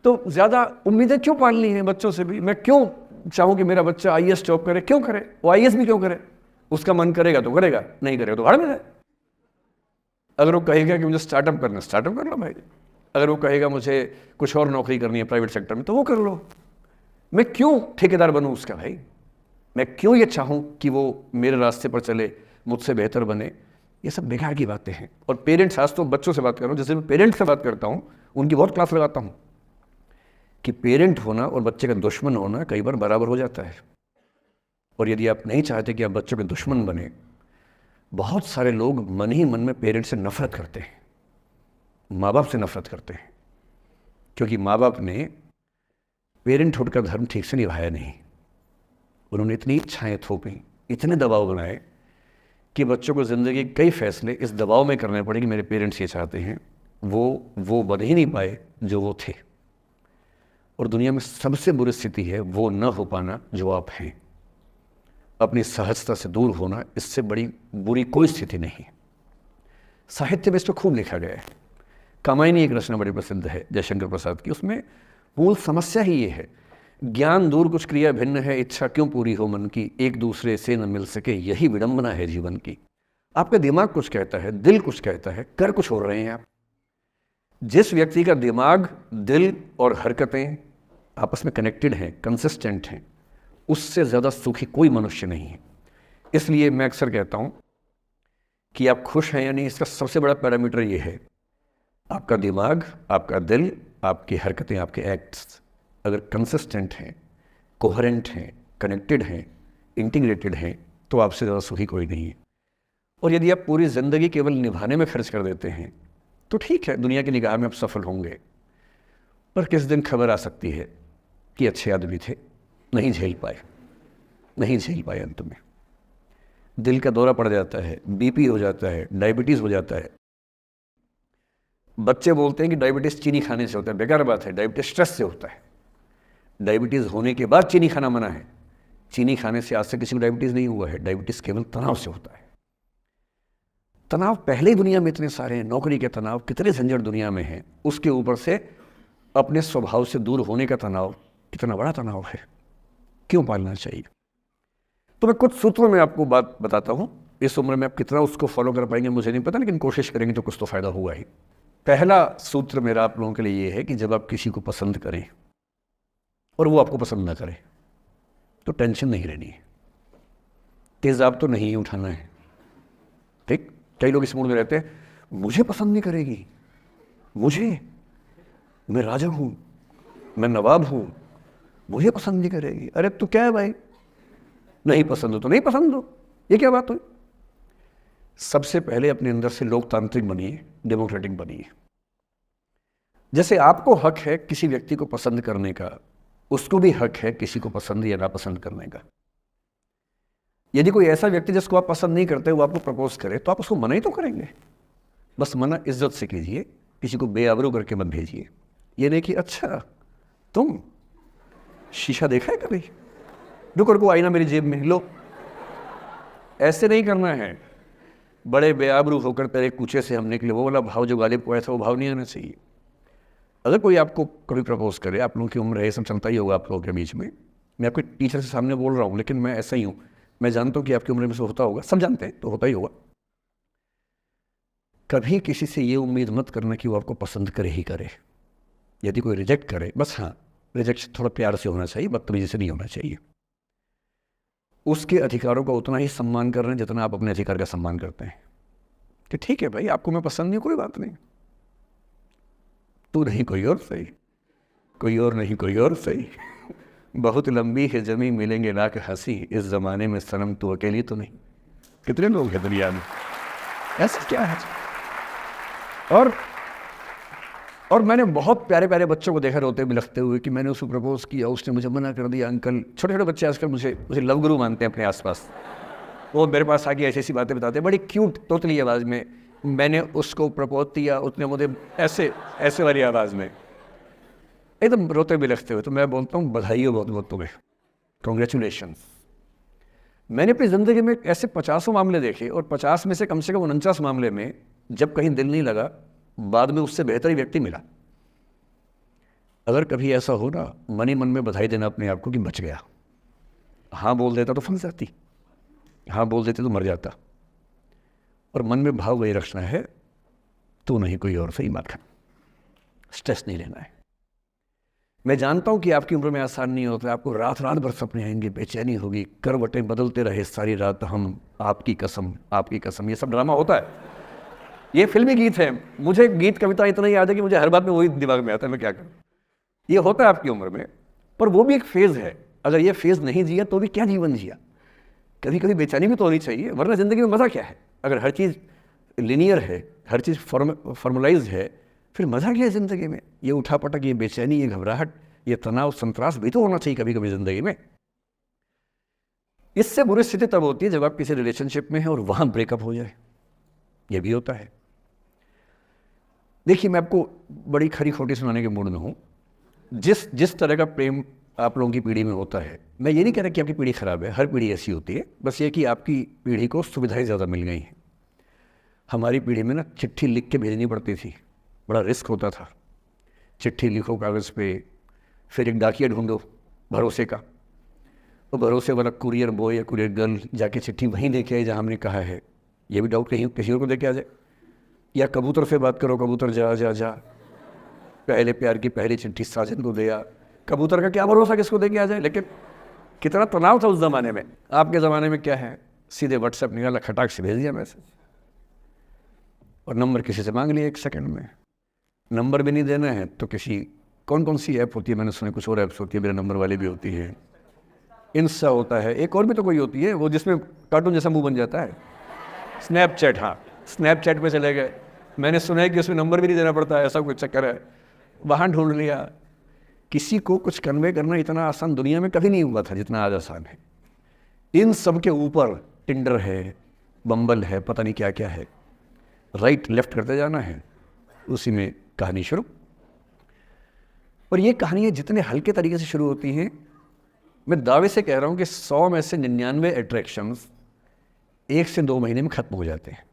तो ज़्यादा उम्मीदें क्यों पालनी है बच्चों से भी? मैं क्यों चाहूँ कि मेरा बच्चा IAS जॉब करे? क्यों करे? वो IAS भी क्यों करे? उसका मन करेगा तो करेगा, नहीं करेगा तो भाड़ में जाए। अगर वो कहेगा कि मुझे स्टार्टअप करना, स्टार्टअप कर लो भाई। अगर वो कहेगा मुझे कुछ और नौकरी करनी है प्राइवेट सेक्टर में, तो वो कर लो। मैं क्यों ठेकेदार बनूं उसका भाई? मैं क्यों ये चाहूं कि वो मेरे रास्ते पर चले, मुझसे बेहतर बने? ये सब बेकार की बातें हैं। और पेरेंट्स, आज तो बच्चों से बात कर रहा हूँ, जैसे मैं पेरेंट्स से बात करता हूँ उनकी बहुत क्लास लगाता हूँ कि पेरेंट होना और बच्चे का दुश्मन होना कई बार बराबर हो जाता है। और यदि आप नहीं चाहते कि आप बच्चों के दुश्मन बने, बहुत सारे लोग मन ही मन में पेरेंट्स से नफरत करते हैं, माँ बाप से नफरत करते हैं, क्योंकि माँ बाप ने पेरेंटहुड का धर्म ठीक से निभाया नहीं। उन्होंने इतनी इच्छाएं थोपी, इतने दबाव बनाए कि बच्चों को ज़िंदगी के कई फैसले इस दबाव में करने पड़े कि मेरे पेरेंट्स ये चाहते हैं, वो बन ही नहीं पाए जो वो थे। और दुनिया में सबसे बुरी स्थिति है वो न हो पाना जो आप हैं। अपनी सहजता से दूर होना, इससे बड़ी बुरी कोई स्थिति नहीं। साहित्य में इस पर खूब लिखा गया है। कामायनी एक रचना बड़ी प्रसिद्ध है जयशंकर प्रसाद की, उसमें मूल समस्या ही ये है, ज्ञान दूर कुछ क्रिया भिन्न है, इच्छा क्यों पूरी हो मन की, एक दूसरे से न मिल सके यही विडंबना है जीवन की। आपका दिमाग कुछ कहता है, दिल कुछ कहता है, कर कुछ हो रहे हैं आप। जिस व्यक्ति का दिमाग, दिल और हरकतें आपस में कनेक्टेड हैं, कंसिस्टेंट हैं, उससे ज़्यादा सुखी कोई मनुष्य नहीं है। इसलिए मैं अक्सर कहता हूँ कि आप खुश हैं या नहीं, इसका सबसे बड़ा पैरामीटर ये है, आपका दिमाग, आपका दिल, आपकी हरकतें, आपके एक्ट्स अगर कंसिस्टेंट हैं, कोहेरेंट हैं, कनेक्टेड हैं, इंटीग्रेटेड हैं, तो आपसे ज़्यादा सुखी कोई नहीं है। और यदि आप पूरी ज़िंदगी केवल निभाने में खर्च कर देते हैं तो ठीक है, दुनिया की निगाह में आप सफल होंगे, पर किस दिन खबर आ सकती है कि अच्छे आदमी थे, नहीं झेल पाए, अंत में दिल का दौरा पड़ जाता है, बीपी हो जाता है, डायबिटीज़ हो जाता है। बच्चे बोलते हैं कि डायबिटीज़ चीनी खाने से होता है, बेकार बात है, डायबिटीज़ स्ट्रेस से होता है। डायबिटीज़ होने के बाद चीनी खाना मना है, चीनी खाने से आज से किसी को डायबिटीज़ नहीं हुआ है। डायबिटीज़ केवल तनाव से होता है। तनाव पहले ही दुनिया में इतने सारे हैं, नौकरी के तनाव, कितने झंझट दुनिया में हैं, उसके ऊपर से अपने स्वभाव से दूर होने का तनाव, कितना बड़ा तनाव है, क्यों पालना चाहिए। तो मैं कुछ सूत्रों में आपको बात बताता हूँ। इस उम्र में आप कितना उसको फॉलो कर पाएंगे मुझे नहीं पता, लेकिन कोशिश करेंगे तो कुछ तो फ़ायदा हुआ ही। पहला सूत्र मेरा आप लोगों के लिए ये है कि जब आप किसी को पसंद करें और वो आपको पसंद ना करे तो टेंशन नहीं लेनी है, तेज़ाब तो नहीं उठाना है। ठीक, कई लोग इस मूड में रहते हैं, मुझे पसंद नहीं करेगी, मैं राजा हूँ, मैं नवाब हूँ, मुझे पसंद नहीं करेगी। अरे तू क्या है भाई, नहीं पसंद हो तो नहीं पसंद हो, ये क्या बात हुई। सबसे पहले अपने अंदर से लोकतांत्रिक बनिए, डेमोक्रेटिक बनिए। जैसे आपको हक है किसी व्यक्ति को पसंद करने का, उसको भी हक है किसी को पसंद या नापसंद करने का। यदि कोई ऐसा व्यक्ति जिसको आप पसंद नहीं करते वो आपको प्रपोज करे तो आप उसको मना ही तो करेंगे। बस मना इज्जत से कीजिए, किसी को बेआबरू करके मत भेजिए। ये नहीं कि अच्छा तुम शीशा देखा है कभी, रुको आईना मेरी जेब में लो, ऐसे नहीं करना है। बड़े बेआबरू होकर तेरे कूचे से हम निकले, वो वाला भाव जो गालिब को आया था वो भाव नहीं आना चाहिए। अगर कोई आपको कभी प्रपोज करे, आप लोगों की उम्र है, सब चलता ही होगा आप लोगों के बीच में, मैं आपके टीचर से सामने बोल रहा हूँ, लेकिन मैं ऐसा ही हूँ, मैं जानता हूँ कि आपकी उम्र में से होता होगा, सब जानते हैं तो होता ही होगा। कभी किसी से ये उम्मीद मत करना कि वो आपको पसंद करे ही करे। यदि कोई रिजेक्ट करे, बस हाँ, रिजेक्शन थोड़ा प्यार से होना चाहिए, बदतमीजी से नहीं होना चाहिए। उसके अधिकारों का उतना ही सम्मान कर रहे हैं जितना आप अपने अधिकार का सम्मान करते हैं कि ठीक है भाई, आपको मैं पसंद नहीं, कोई बात नहीं, तू नहीं कोई और सही, कोई और नहीं कोई और सही, बहुत लंबी है जमी मिलेंगे लाख हंसी, इस ज़माने में सनम तू अकेली तो नहीं। कितने लोग हैं दुनिया में, ऐसा क्या है। और मैंने बहुत प्यारे प्यारे बच्चों को देखा रोते बिलखते हुए कि मैंने उसको प्रपोज किया, उसने मुझे मना कर दिया। अंकल, छोटे छोटे बच्चे आजकल मुझे लव गुरु मानते हैं अपने आसपास, वो मेरे पास आके ऐसी ऐसी बातें बताते हैं, बड़ी क्यूट तोतली आवाज़ में, मैंने उसको प्रपोज किया, उसने मुझे ऐसे वाली आवाज़ में एकदम रोते बिलखते हुए। तो मैं बोलता हूँ बधाई हो बहुत बहुत तुम्हें, कॉन्ग्रेचुलेशंस। मैंने अपनी ज़िंदगी में ऐसे 50 मामले देखे और 50 में से कम 49 मामले में जब कहीं दिल नहीं लगा, बाद में उससे बेहतर ही व्यक्ति मिला। अगर कभी ऐसा हो ना, मन ही मन में बधाई देना अपने आप को कि बच गया। हाँ बोल देता तो फंस जाती, हाँ बोल देते तो मर जाता। और मन में भाव वही रखना है, तू नहीं कोई और सही बात करना, स्ट्रेस नहीं लेना है। मैं जानता हूं कि आपकी उम्र में आसान नहीं होता, आपको रात रात भर सपने आएंगे, बेचैनी होगी, करवटें बदलते रहे सारी रात हम, आपकी कसम, ये सब ड्रामा होता है। ये फिल्मी गीत है, मुझे गीत कविता इतना याद है कि मुझे हर बात में वही दिमाग में आता है, मैं क्या करूं। ये होता है आपकी उम्र में, पर वो भी एक फेज़ है। अगर ये फेज़ नहीं जिया तो भी क्या जीवन जिया। कभी कभी बेचैनी भी तो होनी चाहिए, वरना ज़िंदगी में मज़ा क्या है। अगर हर चीज़ लिनियर है, हर चीज़ फॉर्मुलाइज है, फिर मज़ा क्या है ज़िंदगी में। ये उठापटक, ये बेचैनी, ये घबराहट, ये तनाव, संतरास भी तो होना चाहिए कभी कभी ज़िंदगी में। इससे बुरी स्थिति तब होती है जब आप किसी रिलेशनशिप में हैं और वहाँ ब्रेकअप हो जाए, ये भी होता है। देखिए, मैं आपको बड़ी खरी खोटी सुनाने के मूड में हूँ। जिस तरह का प्रेम आप लोगों की पीढ़ी में होता है। मैं ये नहीं कह रहा कि आपकी पीढ़ी ख़राब है, हर पीढ़ी ऐसी होती है, बस ये कि आपकी पीढ़ी को सुविधाएं ज़्यादा मिल गई हैं। हमारी पीढ़ी में ना चिट्ठी लिख के भेजनी पड़ती थी, बड़ा रिस्क होता था। चिट्ठी लिखो कागज़ पे, फिर एक डाकिया ढूंढो भरोसे का, तो भरोसे वाला कुरियर बॉय या कुरियर गर्ल जाके चिट्ठी वहीं दे के आए जहाँ हमने कहा है। ये भी डाउट कहीं किसी और को दे के आ जाए, या कबूतर से बात करो, कबूतर जा जा जा, पहले प्यार की पहली चिट्ठी साजन को दिया। कबूतर का क्या भरोसा किसको दे के आ जाए, लेकिन कितना तनाव था उस ज़माने में। आपके ज़माने में क्या है, सीधे व्हाट्सएप निकाला, खटाक से भेज दिया मैसेज, और नंबर किसी से मांग लिया 1 सेकंड में। नंबर भी नहीं देना है तो किसी कौन कौन सी ऐप होती है, मैंने सुना कुछ और ऐप्स होती है, मेरे नंबर वाली भी होती है, इंस्टा होता है, एक और भी तो कोई होती है वो जिसमें कार्टून जैसा मुंह बन जाता है, स्नैपचैट। हाँ, स्नैपचैट पे चले गए, मैंने सुना है कि उसमें नंबर भी नहीं देना पड़ता, ऐसा कोई चक्कर है, वहाँ ढूंढ लिया। किसी को कुछ कन्वे करना इतना आसान दुनिया में कभी नहीं हुआ था जितना आज आसान है। इन सब के ऊपर टिंडर है, बम्बल है, पता नहीं क्या क्या है, राइट लेफ्ट करते जाना है, उसी में कहानी शुरू। और ये कहानियाँ जितने हल्के तरीके से शुरू होती हैं, मैं दावे से कह रहा हूँ कि 100 में से 99 अट्रैक्शंस 1 से 2 महीने में ख़त्म हो जाते हैं।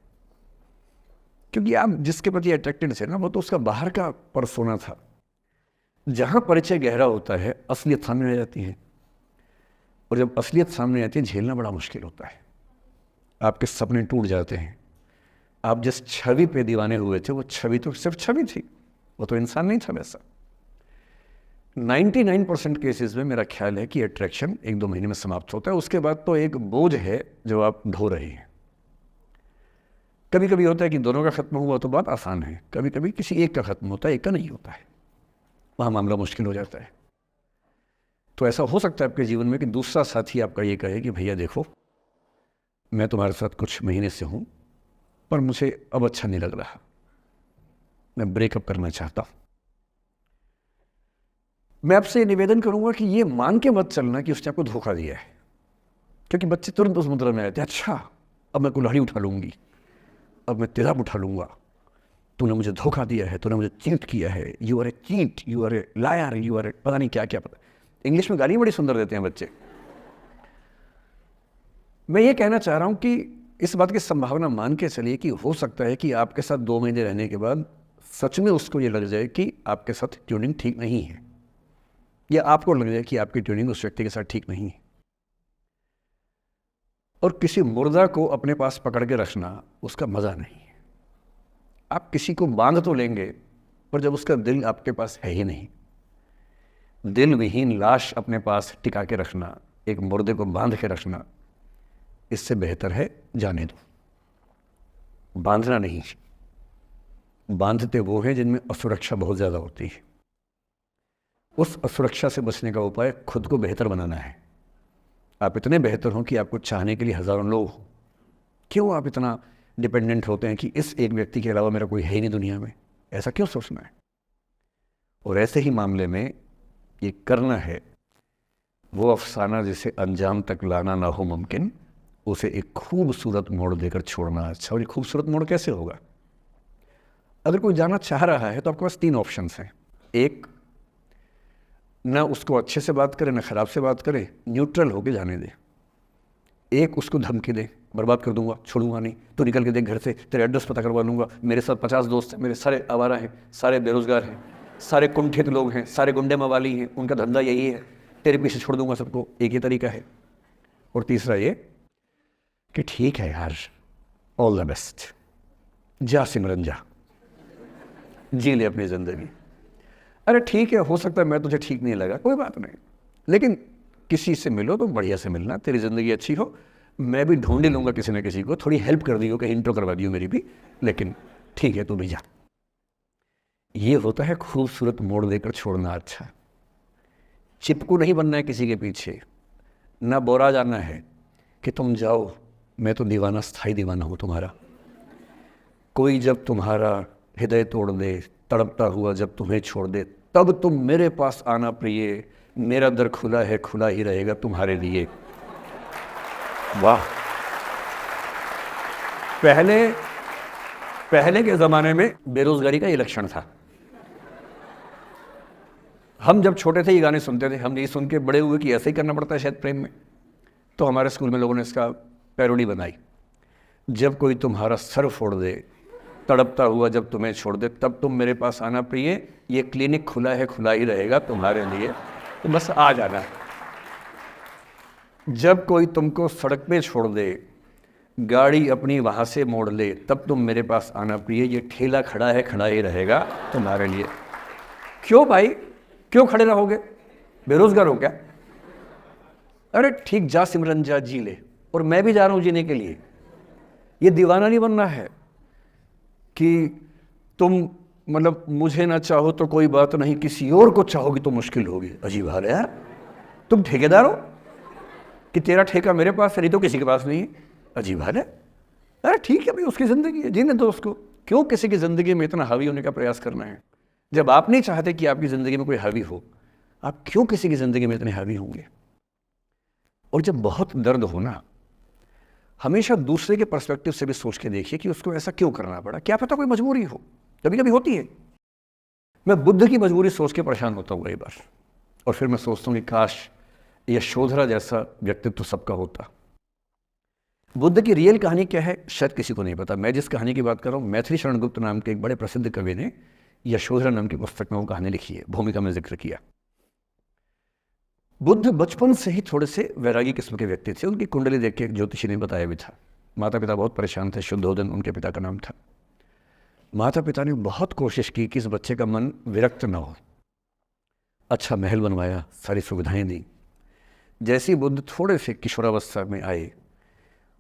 क्योंकि आप जिसके प्रति अट्रैक्टेड थे ना, वो तो उसका बाहर का परसोना था। जहाँ परिचय गहरा होता है, असलियत सामने आ जाती है, और जब असलियत सामने आती है, झेलना बड़ा मुश्किल होता है। आपके सपने टूट जाते हैं। आप जिस छवि पे दीवाने हुए थे, वो छवि तो सिर्फ छवि थी, वो तो इंसान नहीं था वैसा। 99% केसेस में मेरा ख्याल है कि अट्रैक्शन 1-2 महीने में समाप्त होता है। उसके बाद तो एक बोझ है जो आप ढो रहे हैं। कभी कभी होता है कि दोनों का खत्म हुआ तो बात आसान है, कभी कभी किसी एक का खत्म होता है, एक का नहीं होता है, वहाँ मामला मुश्किल हो जाता है। तो ऐसा हो सकता है आपके जीवन में कि दूसरा साथी आपका ये कहे कि भैया देखो, मैं तुम्हारे साथ कुछ महीने से हूँ, पर मुझे अब अच्छा नहीं लग रहा, मैं ब्रेकअप करना चाहता हूँ। मैं आपसे ये निवेदन करूंगा कि ये मान के मत चलना कि उसने आपको धोखा दिया है, क्योंकि बच्चे तुरंत उस मुद्रा में आते हैं, अच्छा अब मैं कुल्हाड़ी उठा लूंगी, अब मैं तेजाब उठा लूंगा, तूने मुझे धोखा दिया है, तूने मुझे चीट किया है, you are a cheat, you are a liar, you are a पता नहीं क्या क्या, पता। इंग्लिश में गालियाँ बड़ी सुंदर देते हैं बच्चे। मैं ये कहना चाह रहा हूँ कि इस बात की संभावना मान के चलिए कि हो सकता है कि आपके साथ 2 महीने रहने के बाद सच में उसको ये लग जाए कि आपके साथ ट्यूनिंग ठीक नहीं है, या आपको लग जाए कि आपकी ट्यूनिंग उस व्यक्ति के साथ ठीक नहीं है। और किसी मुर्दा को अपने पास पकड़ के रखना उसका मज़ा नहीं है। आप किसी को बांध तो लेंगे, पर जब उसका दिल आपके पास है ही नहीं, दिल विहीन लाश अपने पास टिका के रखना, एक मुर्दे को बांध के रखना, इससे बेहतर है जाने दो। बांधना नहीं, बांधते वो हैं जिनमें असुरक्षा बहुत ज़्यादा होती है। उस असुरक्षा से बचने का उपाय खुद को बेहतर बनाना है। आप इतने बेहतर हों कि आपको चाहने के लिए हज़ारों लोग हों। क्यों आप इतना डिपेंडेंट होते हैं कि इस एक व्यक्ति के अलावा मेरा कोई है ही नहीं दुनिया में, ऐसा क्यों सोचना है? और ऐसे ही मामले में ये करना है वो अफसाना जिसे अंजाम तक लाना ना हो मुमकिन, उसे एक खूबसूरत मोड़ देकर छोड़ना अच्छा। और ये खूबसूरत मोड़ कैसे होगा? अगर कोई जाना चाह रहा है तो आपके पास 3 ऑप्शंस हैं। एक, ना उसको अच्छे से बात करे ना ख़राब से बात करे, न्यूट्रल होके जाने दे। एक, उसको धमकी दे, बर्बाद कर दूंगा, छोड़ूंगा नहीं, तो निकल के देख घर से, तेरे एड्रेस पता करवा लूँगा, मेरे साथ 50 दोस्त हैं, मेरे सारे आवारा हैं, सारे बेरोज़गार हैं, सारे कुंठित लोग हैं, सारे गुंडे मवाली हैं, उनका धंधा यही है, तेरे पीछे छोड़ दूंगा सबको। एक ये तरीका है। और तीसरा ये कि ठीक है यार, ऑल द बेस्ट, जा सिमरन जा, जी ले अपनी ज़िंदगी। अरे ठीक है, हो सकता है मैं तुझे ठीक नहीं लगा, कोई बात नहीं, लेकिन किसी से मिलो तो बढ़िया से मिलना, तेरी ज़िंदगी अच्छी हो। मैं भी ढूंढ ही लूँगा किसी न किसी को, थोड़ी हेल्प कर दी हो, कहीं इंट्रो करवा दी हो मेरी भी, लेकिन ठीक है तू भी जा। ये होता है खूबसूरत मोड़ देकर छोड़ना अच्छा। चिपकू नहीं बनना है किसी के पीछे, ना बोरा जाना है कि तुम जाओ, मैं तो दीवाना, स्थायी दीवाना हूँ तुम्हारा। कोई जब तुम्हारा हृदय तोड़ दे, तड़पता हुआ जब तुम्हें छोड़ दे, तब तुम मेरे पास आना प्रिय, मेरा दर खुला है, खुला ही रहेगा तुम्हारे लिए। वाह। पहले के ज़माने में बेरोज़गारी का ये लक्षण था। हम जब छोटे थे ये गाने सुनते थे, हम यही सुन के बड़े हुए कि ऐसे ही करना पड़ता है शायद प्रेम में। तो हमारे स्कूल में लोगों ने इसका पैरोडी बनाई, जब कोई तुम्हारा सर फोड़ दे, तड़पता हुआ जब तुम्हें छोड़ दे, तब तुम मेरे पास आना प्रिय, ये क्लिनिक खुला है, खुला ही रहेगा तुम्हारे लिए, तो बस आ जाना। जब कोई तुमको सड़क पे छोड़ दे, गाड़ी अपनी वहाँ से मोड़ ले, तब तुम मेरे पास आना प्रिय, ये ठेला खड़ा है, खड़ा ही रहेगा तुम्हारे लिए। क्यों भाई, क्यों खड़े रहोगे, बेरोजगार हो क्या? अरे ठीक, जा सिमरन जा, जी ले, और मैं भी जा रहा हूँ जीने के लिए। ये दीवाना नहीं बनना है कि तुम मतलब मुझे ना चाहो तो कोई बात नहीं, किसी और को चाहोगी तो मुश्किल होगी। अजीब हाल है यार, तुम ठेकेदार हो कि तेरा ठेका मेरे पास है, नहीं तो किसी के पास नहीं है। अजीब हाल है। अरे ठीक है भाई, उसकी ज़िंदगी है, जीने दो उसको। क्यों किसी की ज़िंदगी में इतना हावी होने का प्रयास करना है? जब आप नहीं चाहते कि आपकी ज़िंदगी में कोई हावी हो, आप क्यों किसी की ज़िंदगी में इतने हावी होंगे? और जब बहुत दर्द हो ना, हमेशा दूसरे के पर्सपेक्टिव से भी सोच के देखिए कि उसको ऐसा क्यों करना पड़ा। क्या पता कोई मजबूरी हो, कभी कभी होती है। मैं बुद्ध की मजबूरी सोच के परेशान होता हूँ कई बार, और फिर मैं सोचता हूँ कि काश यशोधरा जैसा व्यक्तित्व सबका होता। बुद्ध की रियल कहानी क्या है शायद किसी को नहीं पता। मैं जिस कहानी की बात कर रहा हूँ, मैथिली शरण गुप्त नाम के एक बड़े प्रसिद्ध कवि ने यशोधरा नाम की पुस्तक में वो कहानी लिखी है, भूमिका में जिक्र किया। बुद्ध बचपन से ही थोड़े से वैरागी किस्म के व्यक्ति थे। उनकी कुंडली देख के ज्योतिषी ने बताया भी था। माता पिता बहुत परेशान थे, शुद्धोदन उनके पिता का नाम था। माता पिता ने बहुत कोशिश की कि इस बच्चे का मन विरक्त ना हो। अच्छा महल बनवाया, सारी सुविधाएं दी। जैसे ही बुद्ध थोड़े से किशोरावस्था में आए,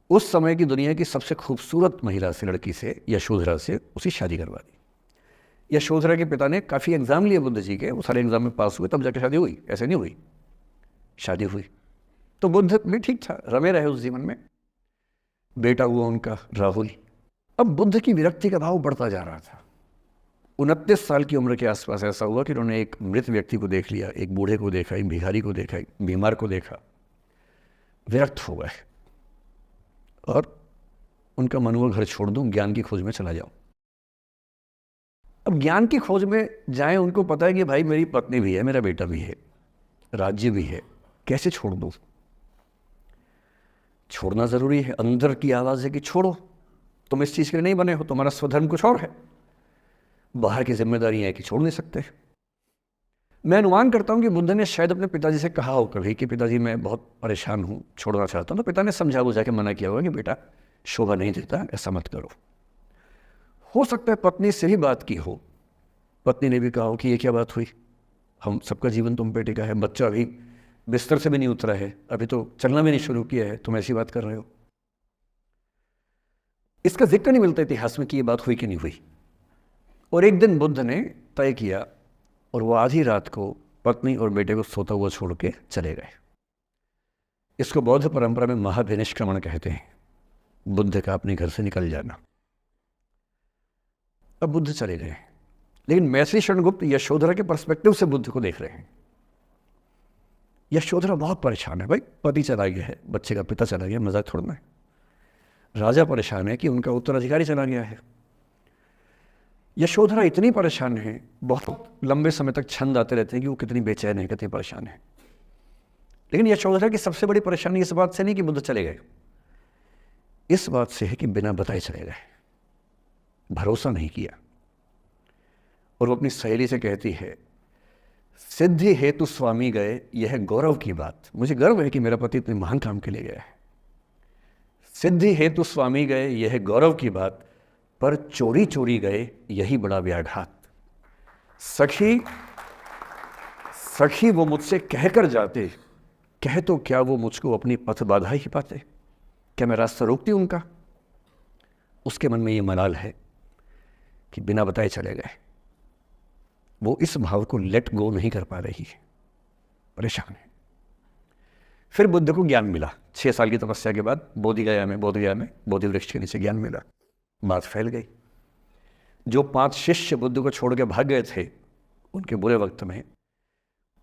उस समय की दुनिया की सबसे खूबसूरत महिला से, लड़की से, यशोधरा से उसकी शादी करवा दी। यशोधरा के पिता ने काफ़ी एग्जाम लिए बुद्ध जी के, वो सारे एग्जाम में पास हुए, तब जाकर शादी हुई, ऐसे नहीं हुई। शादी हुई तो बुद्ध भी ठीक था, रमे रहे उस जीवन में। बेटा हुआ उनका राहुल। अब बुद्ध की विरक्ति का भाव बढ़ता जा रहा था। 29 साल की उम्र के आसपास ऐसा हुआ कि उन्होंने एक मृत व्यक्ति को देख लिया, एक बूढ़े को देखा, एक भिखारी को देखा, एक बीमार को देखा। विरक्त हो गए और उनका मन हुआ घर छोड़ दूं, ज्ञान की खोज में चला जाऊं। अब ज्ञान की खोज में जाएं, उनको पता है कि भाई मेरी पत्नी भी है, मेरा बेटा भी है, राज्य भी है, कैसे छोड़ दूं? छोड़ना जरूरी है। अंदर की आवाज है कि छोड़ो, तुम इस चीज के लिए नहीं बने हो, तुम्हारा स्वधर्म कुछ और है। बाहर की जिम्मेदारी है कि छोड़ नहीं सकते। मैं अनुमान करता हूं कि बुद्ध ने शायद अपने पिताजी से कहा हो कभी कि पिताजी मैं बहुत परेशान हूं, छोड़ना चाहता हूं। तो पिता ने समझा बुझा के मना किया होगा कि बेटा शोभा नहीं देता, ऐसा मत करो। हो सकता है पत्नी से भी बात की हो, पत्नी ने भी कहा हो कि ये क्या बात हुई, हम सबका जीवन तुम पे टिका है, बच्चा अभी बिस्तर से भी नहीं उतरा है, अभी तो चलना भी नहीं शुरू किया है, तुम ऐसी बात कर रहे हो। इसका जिक्र नहीं मिलता इतिहास में कि ये बात हुई कि नहीं हुई। और एक दिन बुद्ध ने तय किया और वो आधी रात को पत्नी और बेटे को सोता हुआ छोड़ के चले गए। इसको बौद्ध परंपरा में महाविनिष्क्रमण कहते हैं, बुद्ध का अपने घर से निकल जाना। अब बुद्ध चले गए, लेकिन मैथिली शरण गुप्त यशोधरा के पर्सपेक्टिव से बुद्ध को देख रहे हैं। यशोधरा बहुत परेशान है, भाई पति चला गया है, बच्चे का पिता चला गया, मजाक छोड़ना है। राजा परेशान है कि उनका उत्तराधिकारी चला गया है। यशोधरा इतनी परेशान है, बहुत लंबे समय तक छंद आते रहते हैं कि वो कितनी बेचैन है, कितनी परेशान है। लेकिन यशोधरा की सबसे बड़ी परेशानी इस बात से नहीं कि बुद्ध चले गए, इस बात से है कि बिना बताए चले गए, भरोसा नहीं किया। और वो अपनी सहेली से कहती है, सिद्धि हेतु स्वामी गए, यह गौरव की बात। मुझे गर्व है कि मेरा पति इतने महान काम के लिए गया है। सिद्धि हेतु स्वामी गए, यह गौरव की बात, पर चोरी चोरी गए, यही बड़ा व्याघात। सखी सखी वो मुझसे कहकर जाते, कह तो क्या वो मुझको अपनी पथ बाधा ही पाते, क्या मैं रास्ता रोकती उनका? उसके मन में ये मलाल है कि बिना बताए चले गए। वो इस भाव को लेट गो नहीं कर पा रही है, परेशान है। फिर बुद्ध को ज्ञान मिला 6 साल की तपस्या के बाद, बोधगया में बोधि वृक्ष के नीचे ज्ञान मिला। बात फैल गई। जो 5 शिष्य बुद्ध को छोड़ के भाग गए थे उनके बुरे वक्त में,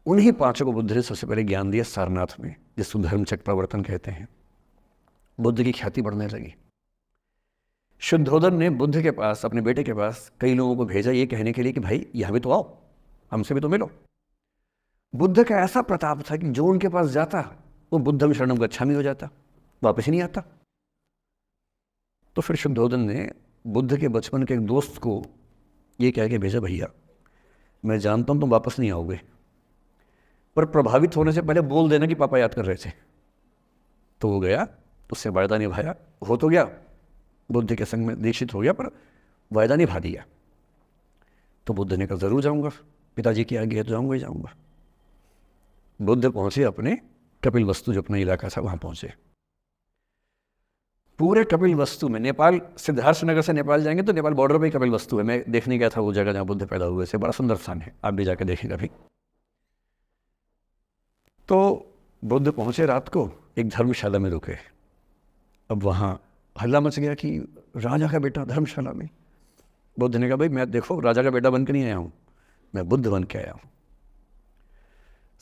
उन्हीं 5 को बुद्ध ने सबसे पहले ज्ञान दिया सारनाथ में, जिसको धर्मचक्र प्रवर्तन कहते हैं। बुद्ध की ख्याति बढ़ने लगी। शुद्धोदन ने बुद्ध के पास, अपने बेटे के पास कई लोगों को भेजा ये कहने के लिए कि भाई यहाँ भी तो आओ, हमसे भी तो मिलो। बुद्ध का ऐसा प्रताप था कि जो उनके पास जाता वो बुद्धम शरणम गच्छामि हो जाता, वापस ही नहीं आता। तो फिर शुद्धोधन ने बुद्ध के बचपन के एक दोस्त को ये कह के भेजा, भैया मैं जानता हूँ तुम वापस नहीं आओगे, पर प्रभावित होने से पहले बोल देना कि पापा याद कर रहे थे। तो वो गया, उससे वायदा निभाया, हो तो गया, बुद्ध के संग में दीक्षित हो गया, पर वायदा निभा दिया। तो बुद्ध ने कहा ज़रूर जाऊँगा, पिताजी की आज्ञा है तो जाऊँगा ही जाऊँगा। बुद्ध पहुँचे अपने कपिल वस्तु, जो अपना इलाका था, वहाँ पहुँचे। पूरे कपिल वस्तु में, नेपाल सिद्धार्थ नगर से नेपाल जाएंगे तो नेपाल बॉर्डर पे ही कपिल वस्तु है। मैं देखने गया था वो जगह जहाँ बुद्ध पैदा हुए थे, बड़ा सुंदर स्थान है, आप भी जाकर देखेंगे कभी। तो बुद्ध पहुँचे रात को, एक धर्मशाला में रुके। अब वहाँ हल्ला मच गया कि राजा का बेटा धर्मशाला में। बुद्ध ने कहा भाई मैं देखो राजा का बेटा बन के नहीं आया हूँ, मैं बुद्ध बन के आया हूँ।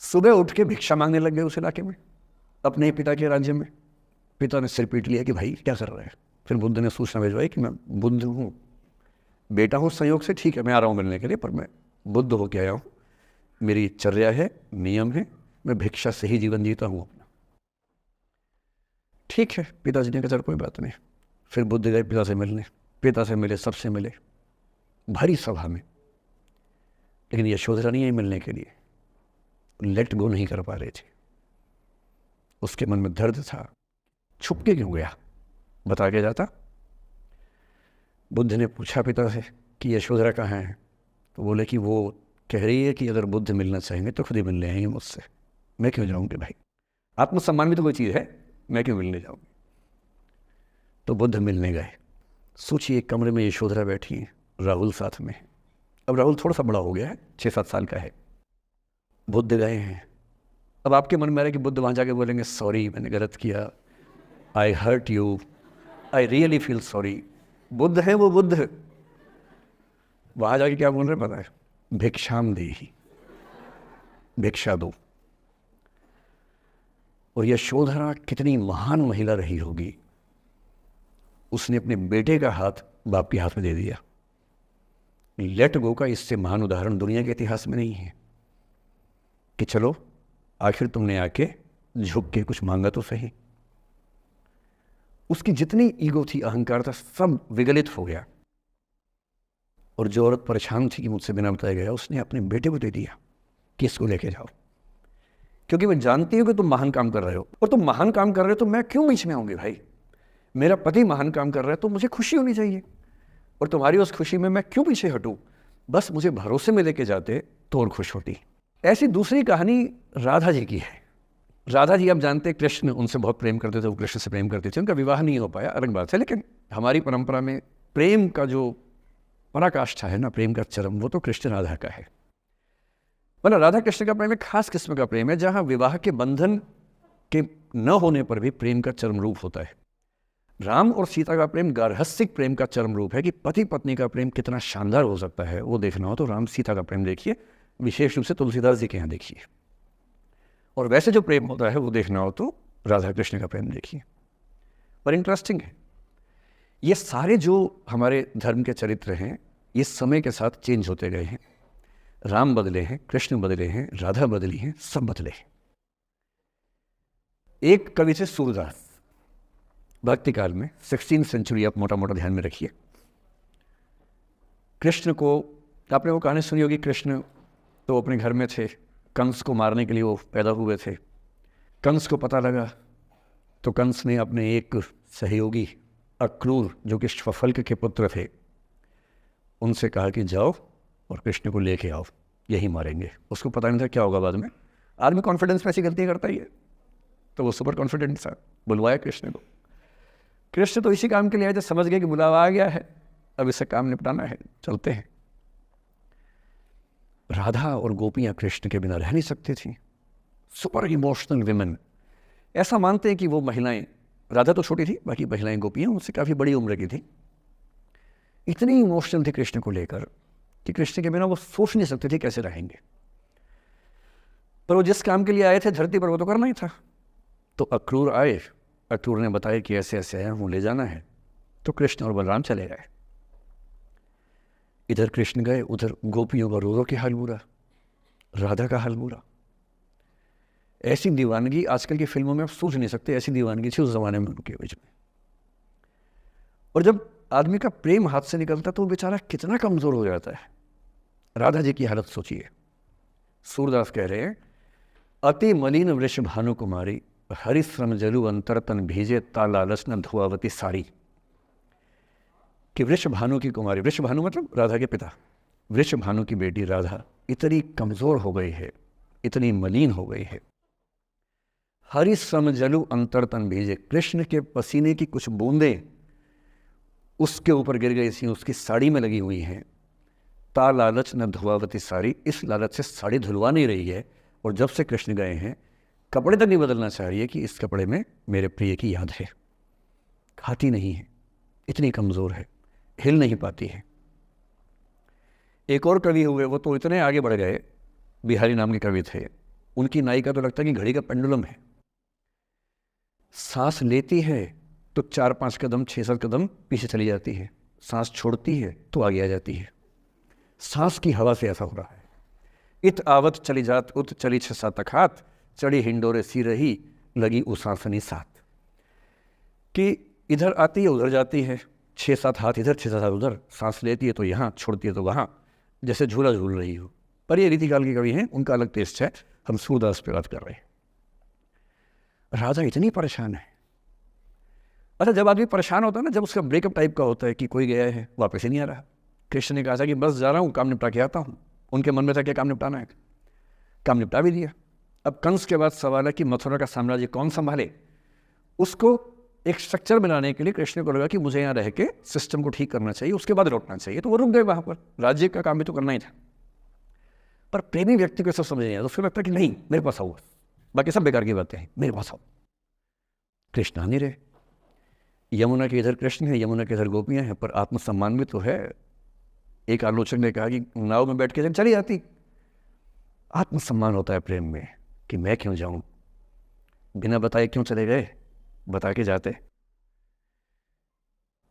सुबह उठ के भिक्षा मांगने लग गए उस इलाके में, अपने पिता के राज्य में। पिता ने सिर पीट लिया कि भाई क्या कर रहे हैं। फिर बुद्ध ने सूचना भिजवाई कि मैं बुद्ध हूँ, बेटा हूँ संयोग से, ठीक है मैं आ रहा हूँ मिलने के लिए, पर मैं बुद्ध होके आया हूँ, मेरी चर्या है, नियम है, मैं भिक्षा से ही जीवन जीता हूँ अपना। ठीक है, पिताजी ने कहा चल कोई बात नहीं। फिर बुद्ध गए पिता से मिलने, पिता से मिले, सबसे मिले, भारी सभा में। लेकिन यशोधरा नहीं आई मिलने के लिए, लेट गो नहीं कर पा रहे थे। उसके मन में दर्द था, छुप के क्यों गया, बता के जाता। बुद्ध ने पूछा पिता से कि यशोधरा कहाँ है, तो बोले कि वो कह रही है कि अगर बुद्ध मिलना चाहेंगे तो खुद ही मिलने आएंगे मुझसे, मैं क्यों जाऊँगी भाई, आत्मसम्मान भी तो कोई चीज़ है, मैं क्यों मिलने जाऊँगी। तो बुद्ध मिलने गए। सोचिए एक कमरे में यशोधरा बैठी है, राहुल साथ में। अब राहुल थोड़ा सा बड़ा हो गया है, 6-7 साल का है। बुद्ध गए हैं। अब आपके मन में आ रहा है कि बुद्ध वहाँ जाके बोलेंगे सॉरी मैंने गलत किया, I hurt you, I really feel sorry. बुद्ध है वो बुद्ध, वहाँ जाके क्या बोल रहे पता है, भिक्षाम देहि, भिक्षा दो। और यशोधरा कितनी महान महिला रही होगी, उसने अपने बेटे का हाथ बाप के हाथ में दे दिया। लेट गो का इससे महान उदाहरण दुनिया के इतिहास में नहीं है कि चलो आखिर तुमने आके झुक के कुछ मांगा तो सही। उसकी जितनी ईगो थी, अहंकार था, सब विगलित हो गया। और जो औरत परेशान थी कि मुझसे बिना बताया गया, उसने अपने बेटे को दे दिया कि इसको लेके जाओ, क्योंकि मैं जानती हूँ कि तुम महान काम कर रहे हो, और तुम महान काम कर रहे हो तो मैं क्यों बीच में आऊँगी भाई। मेरा पति महान काम कर रहा है तो मुझे खुशी होनी चाहिए, और तुम्हारी उस खुशी में मैं क्यों पीछे हटूँ। बस मुझे भरोसे में लेके जाते तो और खुश होती। ऐसी दूसरी कहानी राधा जी की है। राधा जी आप जानते हैं कृष्ण उनसे बहुत प्रेम करते थे, वो कृष्ण से प्रेम करते थे, उनका विवाह नहीं हो पाया, अलग बात है। लेकिन हमारी परंपरा में प्रेम का जो पराकाष्ठा है ना, प्रेम का चरम, वो तो कृष्ण राधा का है। मतलब राधा कृष्ण का प्रेम एक खास किस्म का प्रेम है, जहाँ विवाह के बंधन के न होने पर भी प्रेम का चरम रूप होता है। राम और सीता का प्रेम गार्हस्थ्यिक प्रेम का चरम रूप है कि पति पत्नी का प्रेम कितना शानदार हो सकता है। वो देखना हो तो राम सीता का प्रेम देखिए, विशेष रूप से तुलसीदास जी के यहाँ देखिए। और वैसे जो प्रेम होता है वो देखना हो तो राधा कृष्ण का प्रेम देखिए। पर इंटरेस्टिंग है, ये सारे जो हमारे धर्म के चरित्र हैं ये समय के साथ चेंज होते गए हैं। राम बदले हैं, कृष्ण बदले हैं, राधा बदली हैं, सब बदले हैं। एक कवि थे सूरदास, भक्ति काल में 16वीं सेंचुरी, आप मोटा मोटा ध्यान में रखिए। कृष्ण को, आपने वो कहानी सुनी होगी, कृष्ण तो अपने घर में थे, कंस को मारने के लिए वो पैदा हुए थे। कंस को पता लगा तो कंस ने अपने एक सहयोगी अक्रूर, जो कि श्वफल्क के पुत्र थे, उनसे कहा कि जाओ और कृष्ण को लेके आओ, यही मारेंगे। उसको पता नहीं था क्या होगा बाद में। आदमी कॉन्फिडेंस में ऐसी गलतियाँ करता ही है, तो वो सुपर कॉन्फिडेंट था, बुलवाया कृष्ण को। कृष्ण तो इसी काम के लिए आए थे, समझ गए कि बुलावा आ गया है, अब इससे काम निपटाना है, चलते हैं। राधा और गोपियाँ कृष्ण के बिना रह नहीं सकती थी, सुपर इमोशनल विमेन। ऐसा मानते हैं कि वो महिलाएं, राधा तो छोटी थी, बाकी महिलाएं गोपियाँ उनसे काफ़ी बड़ी उम्र की थी, इतनी इमोशनल थी कृष्ण को लेकर कि कृष्ण के बिना वो सोच नहीं सकते थे कैसे रहेंगे। पर वो जिस काम के लिए आए थे धरती पर, वो तो करना ही था। तो अक्रूर आए, अक्रूर ने बताया कि ऐसे ऐसे आया हूँ, ले जाना है। तो कृष्ण और बलराम चले गए। इधर कृष्ण गए, उधर गोपियों का रो रो के हाल बुरा, राधा का हाल बुरा। ऐसी दीवानगी आजकल की फिल्मों में आप सोच नहीं सकते, ऐसी दीवानगी थी उस ज़माने में उनके बीच में। और जब आदमी का प्रेम हाथ से निकलता तो वो बेचारा कितना कमज़ोर हो जाता है। राधा जी की हालत सोचिए। सूरदास कह रहे हैं, अति मलिन वृष भानु कुमारी, हरिश्रम जलु अंतर तन भीजे, तालालस न धुआवती सारी। कि वृष भानु की कुमारी, वृष भानु मतलब राधा के पिता, वृष भानु की बेटी राधा इतनी कमज़ोर हो गई है, इतनी मलिन हो गई है। हरिश्रम जलु अंतर तन भीजे, कृष्ण के पसीने की कुछ बूंदें उसके ऊपर गिर गई थी, उसकी साड़ी में लगी हुई हैं। ता लालच न धुआवती साड़ी, इस लालच से साड़ी धुलवा नहीं रही है। और जब से कृष्ण गए हैं कपड़े तक नहीं बदलना चाह रही है कि इस कपड़े में मेरे प्रिय की याद है। खाती नहीं है, इतनी कमज़ोर है, हिल नहीं पाती है। एक और कवि हुए, वो तो इतने आगे बढ़ गए, बिहारी नाम के कवि थे। उनकी नायिका तो लगता है कि घड़ी का पेंडुलम है। सांस लेती है तो 4-5 कदम 6-7 कदम पीछे चली जाती है, सांस छोड़ती है तो आगे आ जाती है। सांस की हवा से ऐसा हो रहा है। इत आवत चली जात उत चली 6-7 अखात, चढ़ी हिंडोरे सी रही लगी उसासनी साथ। कि इधर आती है उधर जाती है, 6-7 हाथ इधर 6-7 हाथ उधर, सांस लेती है तो यहाँ, छोड़ती है तो वहाँ, जैसे झूला झूल रही हो। पर ये रीतिकाल के कवि हैं, उनका अलग टेस्ट है, हम सूरदास पे बात कर रहे हैं। राधा इतनी परेशान है। अच्छा, जब आदमी परेशान होता है ना, जब उसका ब्रेकअप टाइप का होता है कि कोई गया है वापस ही नहीं आ रहा, कृष्ण ने कहा था कि बस जा रहा हूँ, काम निपटा के आता हूँ। उनके मन में था क्या काम निपटाना है, काम निपटा भी दिया। अब कंस के बाद सवाल है कि मथुरा का साम्राज्य कौन संभाले। उसको एक स्ट्रक्चर बनाने के लिए कृष्ण को लगा कि मुझे यहाँ रह के सिस्टम को ठीक करना चाहिए, उसके बाद लौटना चाहिए। तो वो रुक गए वहाँ पर, राज्य का काम भी तो करना ही था। पर प्रेमी व्यक्ति को सब समझ नहीं आया, तो फिर लगता है कि नहीं मेरे पास आओ, बाकी सब बेकार की बातें हैं, मेरे पास आओ। कृष्ण आ नहीं रहे। यमुना के इधर कृष्ण है, यमुना के इधर गोपियाँ हैं, पर आत्मसम्मान भी तो है। एक आलोचक ने कहा कि नाव में बैठ के चली जाती। आत्मसम्मान होता है प्रेम में कि मैं क्यों जाऊं, बिना बताए क्यों चले गए, बता के जाते।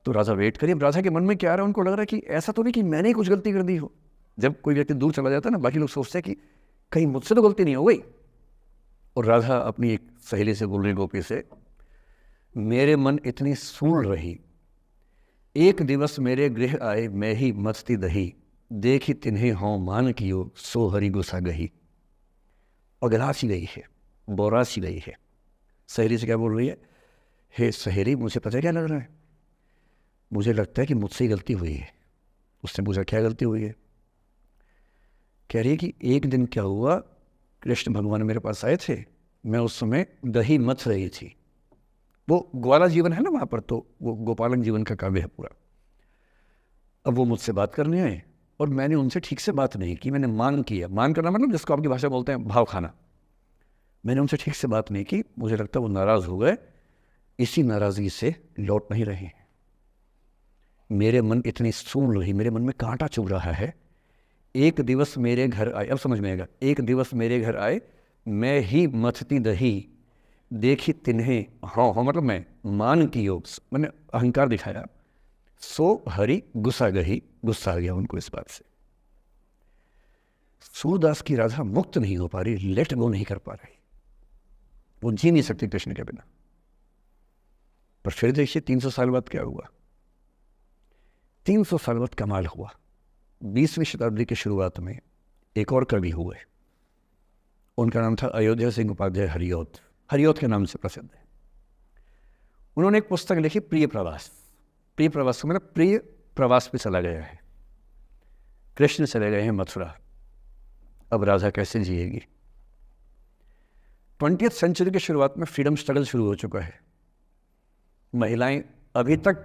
तो राधा वेट करिए। राधा के मन में क्या आ रहा है, उनको लग रहा है कि ऐसा तो नहीं कि मैंने ही कुछ गलती कर दी हो। जब कोई व्यक्ति दूर चला जाता है ना, बाकी लोग सोचते हैं कि कहीं मुझसे तो गलती नहीं हो गई। और राधा अपनी एक सहेली से बोल रही, गोपी से, मेरे मन इतनी सूल रही, एक दिवस मेरे गृह आए मैं ही मस्ती दही, देखी तिन्हें हों मान कियो सो हरि गुस्सा गही। अगला सी गई है, बोरा सी गई है। सहेली से क्या बोल रही है, हे सहेली, मुझे पता है क्या लग रहा है, मुझे लगता है कि मुझसे ही गलती हुई है। उसने पूछा क्या गलती हुई है। कह रही है कि एक दिन क्या हुआ, कृष्ण भगवान मेरे पास आए थे, मैं उस समय दही मथ रही थी। वो ग्वाला जीवन है ना वहाँ पर, तो वो गोपालन जीवन का काव्य है पूरा। अब वो मुझसे बात करने आए और मैंने उनसे ठीक से बात नहीं की, मैंने मान किया। मान करना मतलब जिसको आपकी भाषा बोलते हैं भाव खाना। मैंने उनसे ठीक से बात नहीं की, मुझे लगता है वो नाराज़ हो गए, इसी नाराज़गी से लौट नहीं रहे हैं। मेरे मन इतनी सूल रही, मेरे मन में कांटा चुभ रहा है। एक दिवस मेरे घर आए, अब समझ में आएगा, एक दिवस मेरे घर आए मैं ही मथती दही, देखी तिन्हें, हाँ हाँ मतलब मैं मान की योग, मैंने अहंकार दिखाया, सो हरि गुस्सा गही, गुस्सा आ गया उनको इस बात से। सूरदास की राधा मुक्त नहीं हो पा रही, लेट गो नहीं कर पा रही, वो जी नहीं सकती कृष्ण के बिना। पर फिर देखिए 300 साल बाद क्या हुआ। 300 साल बाद कमाल हुआ। 20वीं शताब्दी की शुरुआत में एक और कवि हुए, उनका नाम था अयोध्या सिंह उपाध्याय हरिऔध। हरिऔध के नाम से प्रसिद्ध है। उन्होंने एक पुस्तक लिखी, प्रिय प्रवास। प्रिय प्रवास का मतलब प्रिय प्रवास पे चला गया है, कृष्ण चले गए हैं मथुरा, अब राधा कैसे जिएगी। 20वीं सेंचुरी की शुरुआत में फ्रीडम स्ट्रगल शुरू हो चुका है। महिलाएं अभी तक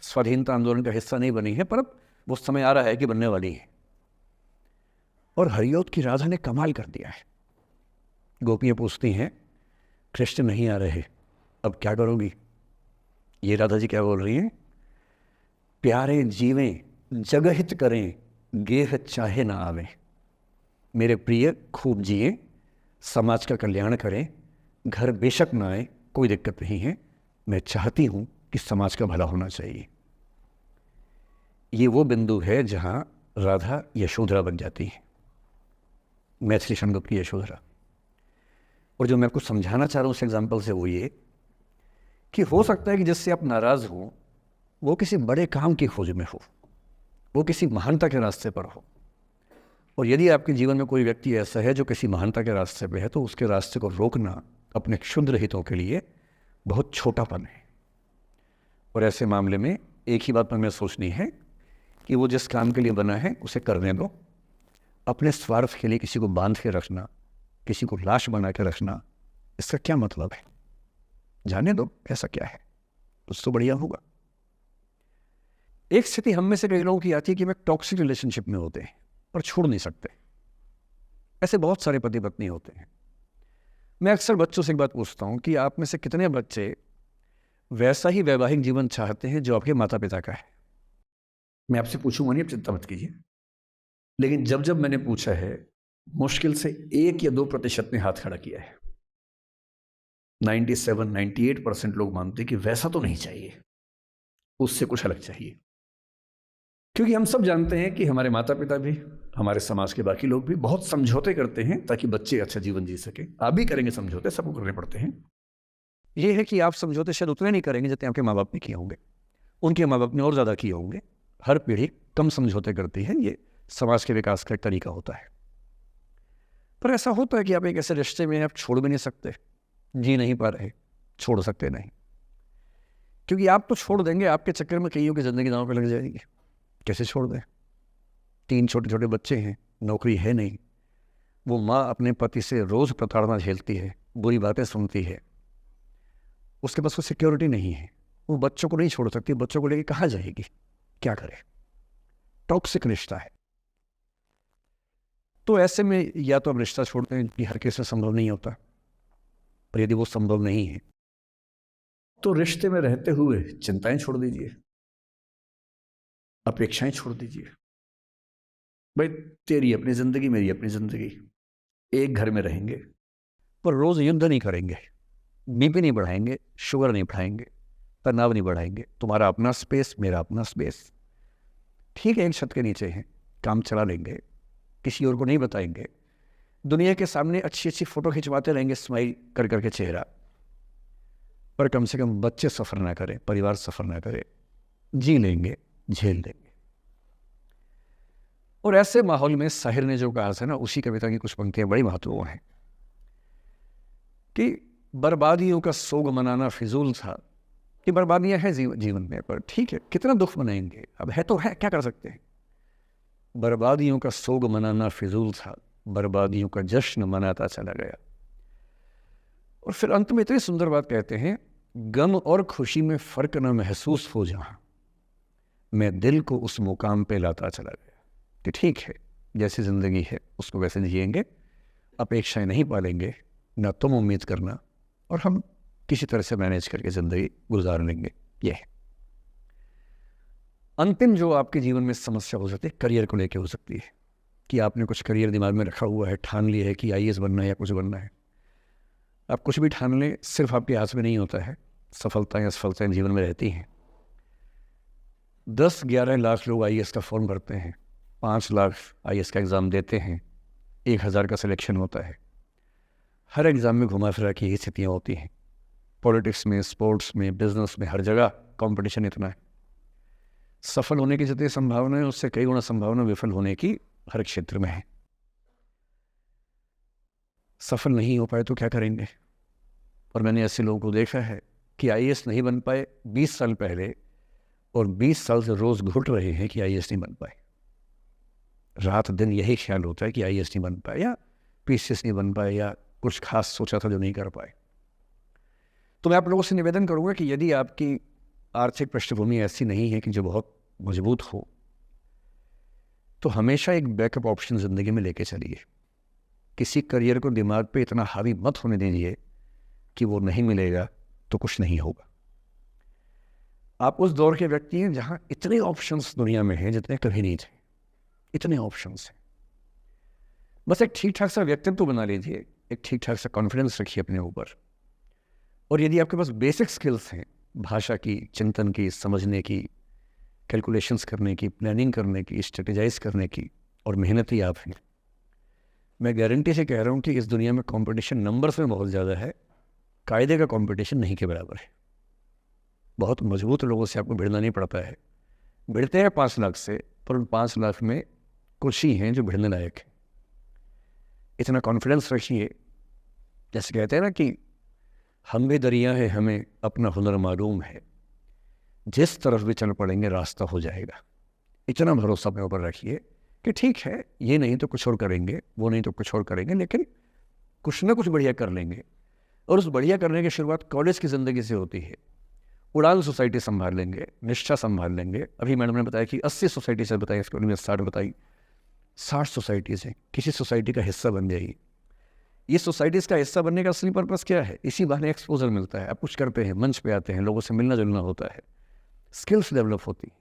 स्वाधीनता आंदोलन का हिस्सा नहीं बनी है, पर अब वो समय आ रहा है कि बनने वाली है। और हरिऔध की राधा ने कमाल कर दिया है। गोपियाँ पूछती हैं कृष्ण नहीं आ रहे, अब क्या करोगी। ये राधा जी क्या बोल रही हैं, प्यारे जीवें जगहित करें, गेह चाहे ना आवे। मेरे प्रिय खूब जिए, समाज का कल्याण करें, घर बेशक ना आए, कोई दिक्कत नहीं है, मैं चाहती हूँ कि समाज का भला होना चाहिए। ये वो बिंदु है जहाँ राधा यशोधरा बन जाती है, मैथिली संगत की यशोधरा। और जो मैं आपको समझाना चाह रहा हूँ उस एग्जाम्पल से वो ये कि हो सकता है कि जिससे आप नाराज़ हो वो किसी बड़े काम की खोज में हो, वो किसी महानता के रास्ते पर हो। और यदि आपके जीवन में कोई व्यक्ति ऐसा है जो किसी महानता के रास्ते पे है, तो उसके रास्ते को रोकना अपने क्षुद्र हितों के लिए बहुत छोटापन है। और ऐसे मामले में एक ही बात हमें सोचनी है कि वो जिस काम के लिए बना है उसे करने दो। अपने स्वार्थ के लिए किसी को बांध के रखना, किसी को लाश बना के रखना, इसका क्या मतलब है? जाने दो ऐसा क्या है, कुछ तो बढ़िया होगा। एक स्थिति हम में से कई लोगों की आती है कि वे टॉक्सिक रिलेशनशिप में होते हैं पर छोड़ नहीं सकते। ऐसे बहुत सारे पति पत्नी होते हैं। मैं अक्सर बच्चों से एक बात पूछता हूं कि आप में से कितने बच्चे वैसा ही वैवाहिक जीवन चाहते हैं जो आपके माता पिता का है? मैं आपसे पूछूंगा नहीं, आप चिंता मत कीजिए। लेकिन जब जब मैंने पूछा है, मुश्किल से 1 या 2% ने हाथ खड़ा किया है। 97-98% लोग मानते कि वैसा तो नहीं चाहिए, उससे कुछ अलग चाहिए। क्योंकि हम सब जानते हैं कि हमारे माता पिता भी, हमारे समाज के बाकी लोग भी बहुत समझौते करते हैं ताकि बच्चे अच्छा जीवन जी सके। आप भी करेंगे समझौते, सबको करने पड़ते हैं। ये है कि आप समझौते शायद उतने नहीं करेंगे जितने आपके माँ बाप ने किए होंगे, उनके माँ बाप ने और ज़्यादा किए होंगे। हर पीढ़ी कम समझौते करती है, ये समाज के विकास का एक तरीका होता है। पर ऐसा होता है कि आप एक ऐसे रिश्ते में आप छोड़ भी नहीं सकते, जी नहीं पा रहे, छोड़ सकते नहीं। क्योंकि आप तो छोड़ देंगे, आपके चक्कर में कईयों की ज़िंदगी दांव पे लग जाएगी। कैसे छोड़ दें? 3 छोटे छोटे बच्चे हैं, नौकरी है नहीं, वो माँ अपने पति से रोज़ प्रताड़ना झेलती है, बुरी बातें सुनती है, उसके पास कोई सिक्योरिटी नहीं है, वो बच्चों को नहीं छोड़ सकती, बच्चों को लेके कहाँ जाएगी, क्या करे? टॉक्सिक रिश्ता है। तो ऐसे में या तो आप रिश्ता छोड़ते हैं कि हर किसी से संभव नहीं होता, पर यदि वो संभव नहीं है तो रिश्ते में रहते हुए चिंताएं छोड़ दीजिए, अपेक्षाएं छोड़ दीजिए। भाई तेरी अपनी जिंदगी, मेरी अपनी जिंदगी, एक घर में रहेंगे पर रोज युद्ध नहीं करेंगे, बीपी नहीं बढ़ाएंगे, शुगर नहीं बढ़ाएंगे, तनाव नहीं बढ़ाएंगे। तुम्हारा अपना स्पेस, मेरा अपना स्पेस, ठीक है, एक छत के नीचे हैं, काम चला लेंगे, किसी और को नहीं बताएंगे, दुनिया के सामने अच्छी अच्छी फोटो खिंचवाते रहेंगे स्माइल कर करके चेहरा, पर कम से कम बच्चे सफ़र ना करें, परिवार सफ़र ना करे, जी लेंगे, झेल लेंगे। और ऐसे माहौल में शाहिर ने जो कहा था ना, उसी कविता की कुछ पंक्तियां बड़ी महत्वपूर्ण हैं कि बर्बादियों का सोग मनाना फिजूल था। कि बर्बादियां हैं जीवन में, पर ठीक है, कितना दुख मनाएंगे, अब है तो है, क्या कर सकते हैं। बर्बादियों का सोग मनाना फिजूल था, बर्बादियों का जश्न मनाता चला गया। और फिर अंत में इतनी सुंदर बात कहते हैं, गम और खुशी में फ़र्क न महसूस हो जहाँ, मैं दिल को उस मुकाम पे लाता चला गया। कि ठीक है, जैसी ज़िंदगी है उसको वैसे जिएंगे, अपेक्षाएं नहीं पालेंगे, ना तुम उम्मीद करना, और हम किसी तरह से मैनेज करके ज़िंदगी गुजार लेंगे। ये है अंतिम जो आपके जीवन में समस्या हो सकती है, करियर को लेके हो सकती है कि आपने कुछ करियर दिमाग में रखा हुआ है, ठान लिया है कि आईएएस बनना है या कुछ बनना है। आप कुछ भी ठान लें, सिर्फ आपके हाथ में नहीं होता है, सफलताएं असफलताएं जीवन में रहती हैं। 10-11 लाख लोग आईएएस का फॉर्म भरते हैं, 5 लाख आईएएस का एग्ज़ाम देते हैं, 1000 का सिलेक्शन होता है। हर एग्ज़ाम में घुमा फिरा की यही स्थितियाँ होती हैं। पॉलिटिक्स में, स्पोर्ट्स में, बिजनेस में, हर जगह कंपटीशन इतना है। सफल होने की जितनी संभावना है उससे कई गुना संभावना विफल होने की हर क्षेत्र में है। सफल नहीं हो पाए तो क्या करेंगे? और मैंने ऐसे लोगों को देखा है कि आईएएस नहीं बन पाए 20 साल पहले, और 20 साल से रोज़ घुट रहे हैं कि आईएएस नहीं बन पाए। रात दिन यही ख्याल होता है कि आईएएस नहीं बन पाए, या पीसीएस नहीं बन पाए, या कुछ खास सोचा था जो नहीं कर पाए। तो मैं आप लोगों से निवेदन करूँगा कि यदि आपकी आर्थिक पृष्ठभूमि ऐसी नहीं है कि जो बहुत मजबूत हो, तो हमेशा एक बैकअप ऑप्शन ज़िंदगी में लेके चलिए। किसी करियर को दिमाग पे इतना हावी मत होने दीजिए कि वो नहीं मिलेगा तो कुछ नहीं होगा। आप उस दौर के व्यक्ति हैं जहाँ इतने ऑप्शंस दुनिया में हैं जितने कभी नहीं थे, इतने ऑप्शंस हैं। बस एक ठीक ठाक सा व्यक्तित्व बना लीजिए, एक ठीक ठाक सा कॉन्फिडेंस रखिए अपने ऊपर, और यदि आपके पास बेसिक स्किल्स हैं, भाषा की, चिंतन की, समझने की, कैलकुलेशंस करने की, प्लानिंग करने की, स्ट्रेटेजाइज करने की, और मेहनती आप हैं, मैं गारंटी से कह रहा हूँ कि इस दुनिया में कंपटीशन नंबर्स में बहुत ज़्यादा है, कायदे का कंपटीशन नहीं के बराबर है। बहुत मजबूत लोगों से आपको भिड़ना नहीं पड़ता है। भिड़ते हैं 5 लाख से, पर उन 5 लाख में कुछ ही हैं जो भिड़ने लायक है। इतना कॉन्फिडेंस रखिए, जैसे कहते हैं ना कि हम भी दरिया है, हमें अपना हुनर मालूम है, जिस तरफ भी चल पड़ेंगे रास्ता हो जाएगा। इतना भरोसा अपने ऊपर रखिए कि ठीक है, ये नहीं तो कुछ और करेंगे, वो नहीं तो कुछ और करेंगे, लेकिन कुछ ना कुछ बढ़िया कर लेंगे। और उस बढ़िया करने की शुरुआत कॉलेज की ज़िंदगी से होती है। उड़ान सोसाइटी संभाल लेंगे, निष्ठा संभाल लेंगे। अभी मैडम ने बताया कि 80 सोसाइटी से बताई, इसके उन्होंने 60 बताई। 60 सोसाइटीज़ हैं, किसी सोसाइटी का हिस्सा बन जाइए। ये सोसाइटीज़ का हिस्सा बनने का असली पर्पस क्या है? इसी बहाने एक्सपोजर मिलता है, आप कुछ करते हैं, मंच पे आते हैं, लोगों से मिलना जुलना होता है, स्किल्स डेवलप होती हैं,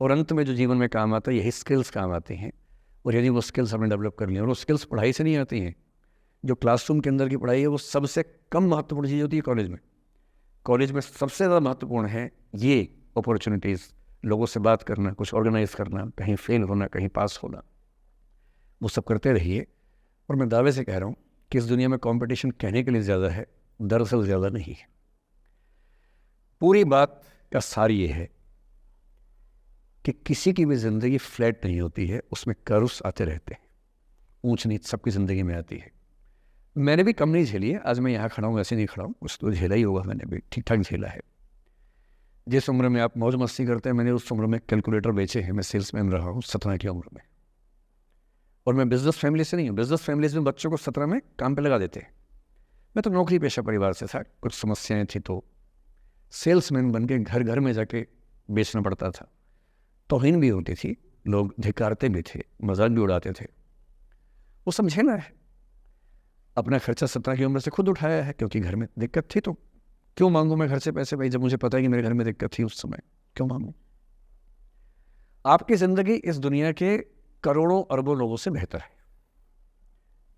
और अंत में जो जीवन में काम आता है यही स्किल्स काम आते हैं। और यदि वो स्किल्स हमने डेवलप कर लिए, और वो स्किल्स पढ़ाई से नहीं आती हैं। जो क्लासरूम के अंदर की पढ़ाई है वो सबसे कम महत्वपूर्ण चीज़ होती है कॉलेज में। कॉलेज में सबसे ज़्यादा महत्वपूर्ण है ये अपॉर्चुनिटीज़, लोगों से बात करना, कुछ ऑर्गेनाइज करना, कहीं फेल होना, कहीं पास होना, वो सब करते रहिए। और मैं दावे से कह रहा हूँ कि इस दुनिया में कंपटीशन कहने के लिए ज़्यादा है, दरअसल ज़्यादा नहीं है। पूरी बात का सार ये है कि किसी की भी ज़िंदगी फ्लैट नहीं होती है, उसमें कर्व्स आते रहते हैं, ऊंच नीच सबकी ज़िंदगी में आती है। मैंने भी कम नहीं झेली है, आज मैं यहाँ खड़ा हूँ ऐसे नहीं खड़ा हूँ, कुछ तो झेला ही होगा, मैंने भी ठीक ठाक झेला है। जिस उम्र में आप मौज मस्ती करते हैं, मैंने उस उम्र में कैलकुलेटर बेचे हैं। मैं सेल्समैन रहा हूँ 17 की उम्र में, और मैं बिजनेस फैमिली से नहीं हूँ। बिजनेस फैमिलीज में बच्चों को 17 में काम पे लगा देते हैं। मैं तो नौकरी पेशा परिवार से था, कुछ समस्याएं थी तो सेल्समैन बन के घर घर में जाके बेचना पड़ता था। तौहीन भी होती थी, लोग धिक्कारते भी थे, मजाक भी उड़ाते थे। वो समझे ना है, अपना खर्चा 17 की उम्र से खुद उठाया है, क्योंकि घर में दिक्कत थी। तो क्यों मांगू मैं घर से पैसे भाई, जब मुझे पता है कि मेरे घर में दिक्कत थी उस समय, क्यों मांगू? आपकी ज़िंदगी इस दुनिया के करोड़ों अरबों लोगों से बेहतर है,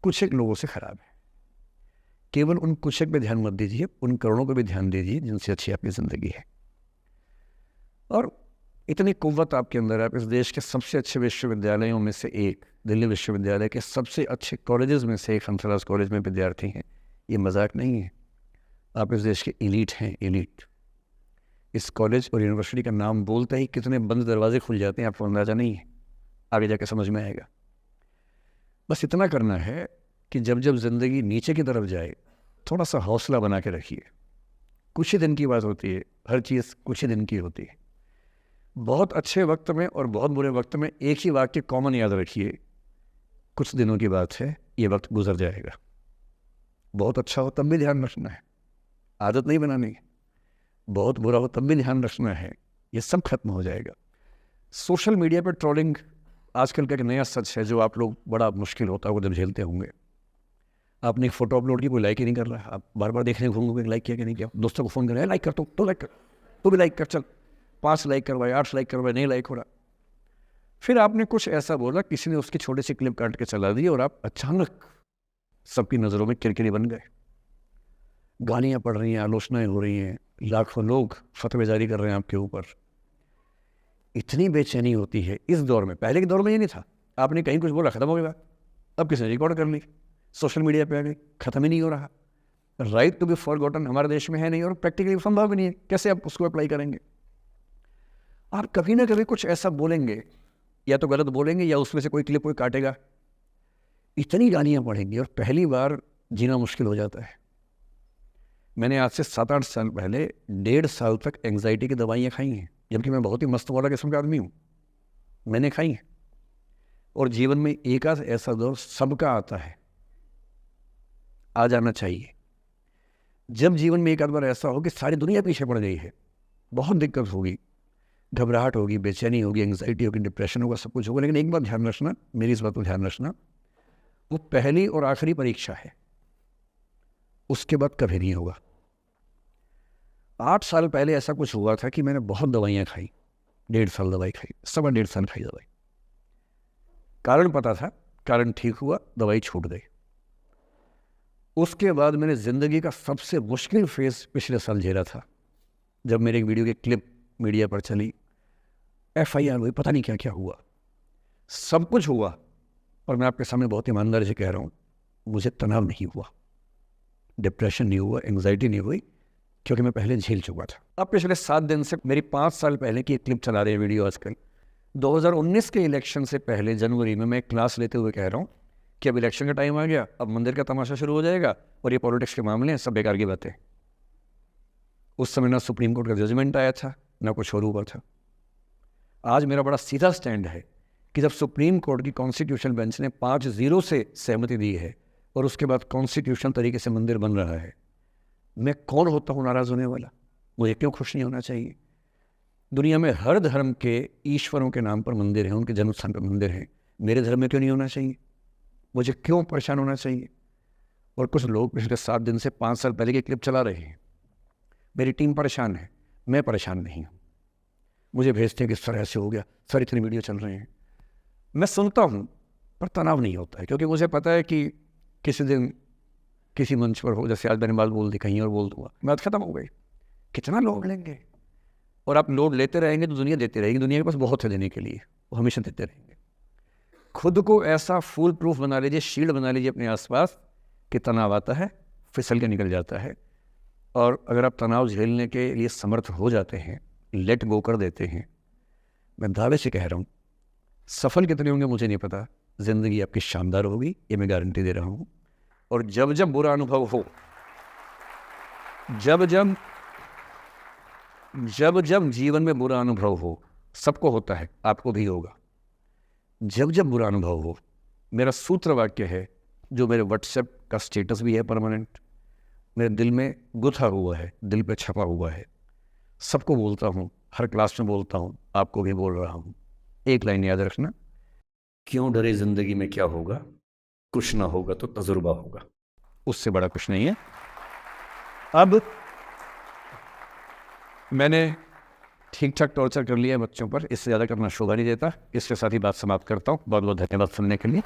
कुछ एक लोगों से खराब है। केवल उन कुछ एक पे ध्यान मत दीजिए, उन करोड़ों पे भी ध्यान दीजिए जिनसे अच्छी आपकी ज़िंदगी है। और इतनी कुव्वत आपके अंदर है, आप इस देश के सबसे अच्छे विश्वविद्यालयों में से एक, दिल्ली विश्वविद्यालय के सबसे अच्छे कॉलेजेस में से एक हंसराज कॉलेज में विद्यार्थी हैं। ये मजाक नहीं है, आप इस देश के एलीट हैं, एलीट। इस कॉलेज और यूनिवर्सिटी का नाम बोलते ही कितने बंद दरवाजे खुल जाते हैं, आपको अंदाज़ा नहीं है, आगे जाके समझ में आएगा। बस इतना करना है कि जब जब ज़िंदगी नीचे की तरफ जाए, थोड़ा सा हौसला बना के रखिए। कुछ ही दिन की बात होती है, हर चीज़ कुछ ही दिन की होती है। बहुत अच्छे वक्त में और बहुत बुरे वक्त में एक ही वाक्य कॉमन याद रखिए, कुछ दिनों की बात है, ये वक्त गुजर जाएगा। बहुत अच्छा हो तब भी ध्यान रखना है, आदत नहीं बनानी है। बहुत बुरा हो तब भी ध्यान रखना है, ये सब खत्म हो जाएगा। सोशल मीडिया पर ट्रोलिंग आजकल का एक नया सच है, जो आप लोग बड़ा मुश्किल होता है वो जब झेलते होंगे। आपने एक फ़ोटो अपलोड की, कोई लाइक ही नहीं कर रहा, आप बार बार देखने घूमोगे लाइक किया कि नहीं किया। दोस्तों को फ़ोन करें, लाइक कर, तो लाइक कर, तो भी लाइक कर, चल 5 लाइक करवाए, 8 लाइक करवाए, नहीं लाइक हो रहा। फिर आपने कुछ ऐसा बोला, किसी ने उसकी छोटी सी क्लिप काट के चला दी, और आप अचानक सबकी नज़रों में किरकिरी बन गए। गालियाँ पड़ रही हैं, आलोचनाएं हो रही हैं, लाखों लोग फतवे जारी कर रहे हैं आपके ऊपर। इतनी बेचैनी होती है इस दौर में। पहले के दौर में ये नहीं था, आपने कहीं कुछ बोला, ख़त्म हो गया। अब किसी ने रिकॉर्ड कर ली, सोशल मीडिया पे आ गई, ख़त्म ही नहीं हो रहा। राइट टू बी फॉरगॉटन हमारे देश में है नहीं, और प्रैक्टिकली संभव भी नहीं है। कैसे आप उसको अप्लाई करेंगे? आप कभी ना कभी कुछ ऐसा बोलेंगे, या तो गलत बोलेंगे या उसमें से कोई क्लिप कोई काटेगा, इतनी गालियाँ पड़ेंगी और पहली बार जीना मुश्किल हो जाता है। मैंने आज से 7-8 साल पहले 1.5 साल तक एंग्जाइटी की दवाइयाँ खाई हैं, जबकि मैं बहुत ही मस्त वाला किस्म का आदमी हूँ, मैंने खाई हैं। और जीवन में एक आध ऐसा दौर सबका आता है, आ जाना चाहिए। जब जीवन में एक आध बार ऐसा हो कि सारी दुनिया पीछे पड़ गई है, बहुत दिक्कत होगी, घबराहट होगी, बेचैनी होगी, एंग्जाइटी होगी, डिप्रेशन होगा, सब कुछ होगा। लेकिन एक बात ध्यान रखना, मेरी इस बात को ध्यान रखना, वो पहली और आखिरी परीक्षा है, उसके बाद कभी नहीं होगा। 8 साल पहले ऐसा कुछ हुआ था कि मैंने बहुत दवाइयाँ खाई, 1.5 साल दवाई खाई, 1.5 साल खाई दवाई। कारण पता था, कारण ठीक हुआ, दवाई छूट गई। उसके बाद मैंने ज़िंदगी का सबसे मुश्किल फेज़ पिछले साल झेला था, जब मेरे एक वीडियो की क्लिप मीडिया पर चली, FIR हुई, पता नहीं क्या क्या हुआ, सब कुछ हुआ, और मैं आपके सामने बहुत ईमानदारी से कह रहा हूँ, मुझे तनाव नहीं हुआ, डिप्रेशन नहीं हुआ, एंग्जाइटी नहीं हुई, क्योंकि मैं पहले झेल चुका था। अब पिछले 7 दिन से मेरी 5 साल पहले की एक क्लिप चला रही है वीडियो आजकल। 2019 के इलेक्शन से पहले जनवरी में मैं एक क्लास लेते हुए कह रहा हूँ कि अब इलेक्शन का टाइम आ गया, अब मंदिर का तमाशा शुरू हो जाएगा और ये पॉलिटिक्स के मामले हैं, सब बेकार की बातें। उस समय ना सुप्रीम कोर्ट का जजमेंट आया था, ना कुछ और हुआ था। आज मेरा बड़ा सीधा स्टैंड है कि जब सुप्रीम कोर्ट की कॉन्स्टिट्यूशनल बेंच ने 5-0 से सहमति दी है और उसके बाद कॉन्स्टिट्यूशनल तरीके से मंदिर बन रहा है, मैं कौन होता हूँ नाराज़ होने वाला? मुझे क्यों खुश नहीं होना चाहिए? दुनिया में हर धर्म के ईश्वरों के नाम पर मंदिर हैं, उनके जन्म स्थान पर मंदिर हैं। मेरे धर्म में क्यों नहीं होना चाहिए? मुझे क्यों परेशान होना चाहिए? और कुछ लोग पिछले 7 दिन से 5 साल पहले की क्लिप चला रहे हैं। मेरी टीम परेशान है, मैं परेशान नहीं हूँ। मुझे भेजते हैं कि सर ऐसे हो गया, सर इतने वीडियो चल रहे हैं। मैं सुनता हूँ पर तनाव नहीं होता है, क्योंकि मुझे पता है कि किसी दिन किसी मंच पर हो, जैसे आज मैंने बात बोल दी, कहीं और बोल दूंगा, बात खत्म हो गई। कितना लोड लेंगे? और आप लोड लेते रहेंगे तो दुनिया देती रहेगी। दुनिया के पास बहुत है देने के लिए, वो हमेशा देते रहेंगे। खुद को ऐसा फूल प्रूफ बना लीजिए, शील्ड बना लीजिए अपने आसपास कि तनाव आता है फिसल के निकल जाता है। और अगर आप तनाव झेलने के लिए समर्थ हो जाते हैं, लेट गो कर देते हैं, मैं दावे से कह रहा हूँ, सफल कितने होंगे मुझे नहीं पता, ज़िंदगी आपकी शानदार होगी, ये मैं गारंटी दे रहा हूँ। और जब जब बुरा अनुभव हो, जब जब जीवन में बुरा अनुभव हो, सबको होता है, आपको भी होगा, जब जब बुरा अनुभव हो, मेरा सूत्र वाक्य है जो मेरे व्हाट्सएप का स्टेटस भी है परमानेंट, मेरे दिल में गुथा हुआ है, दिल पे छपा हुआ है, सबको बोलता हूँ, हर क्लास में बोलता हूँ, आपको भी बोल रहा हूँ। एक लाइन याद रखना, क्यों डरे जिंदगी में क्या होगा, कुछ ना होगा तो तजुर्बा होगा, उससे बड़ा कुछ नहीं है। अब मैंने ठीक ठाक टॉर्चर कर लिया है बच्चों पर, इससे ज़्यादा करना शोभा नहीं देता। इसके साथ ही बात समाप्त करता हूँ। बहुत बहुत धन्यवाद सुनने के लिए।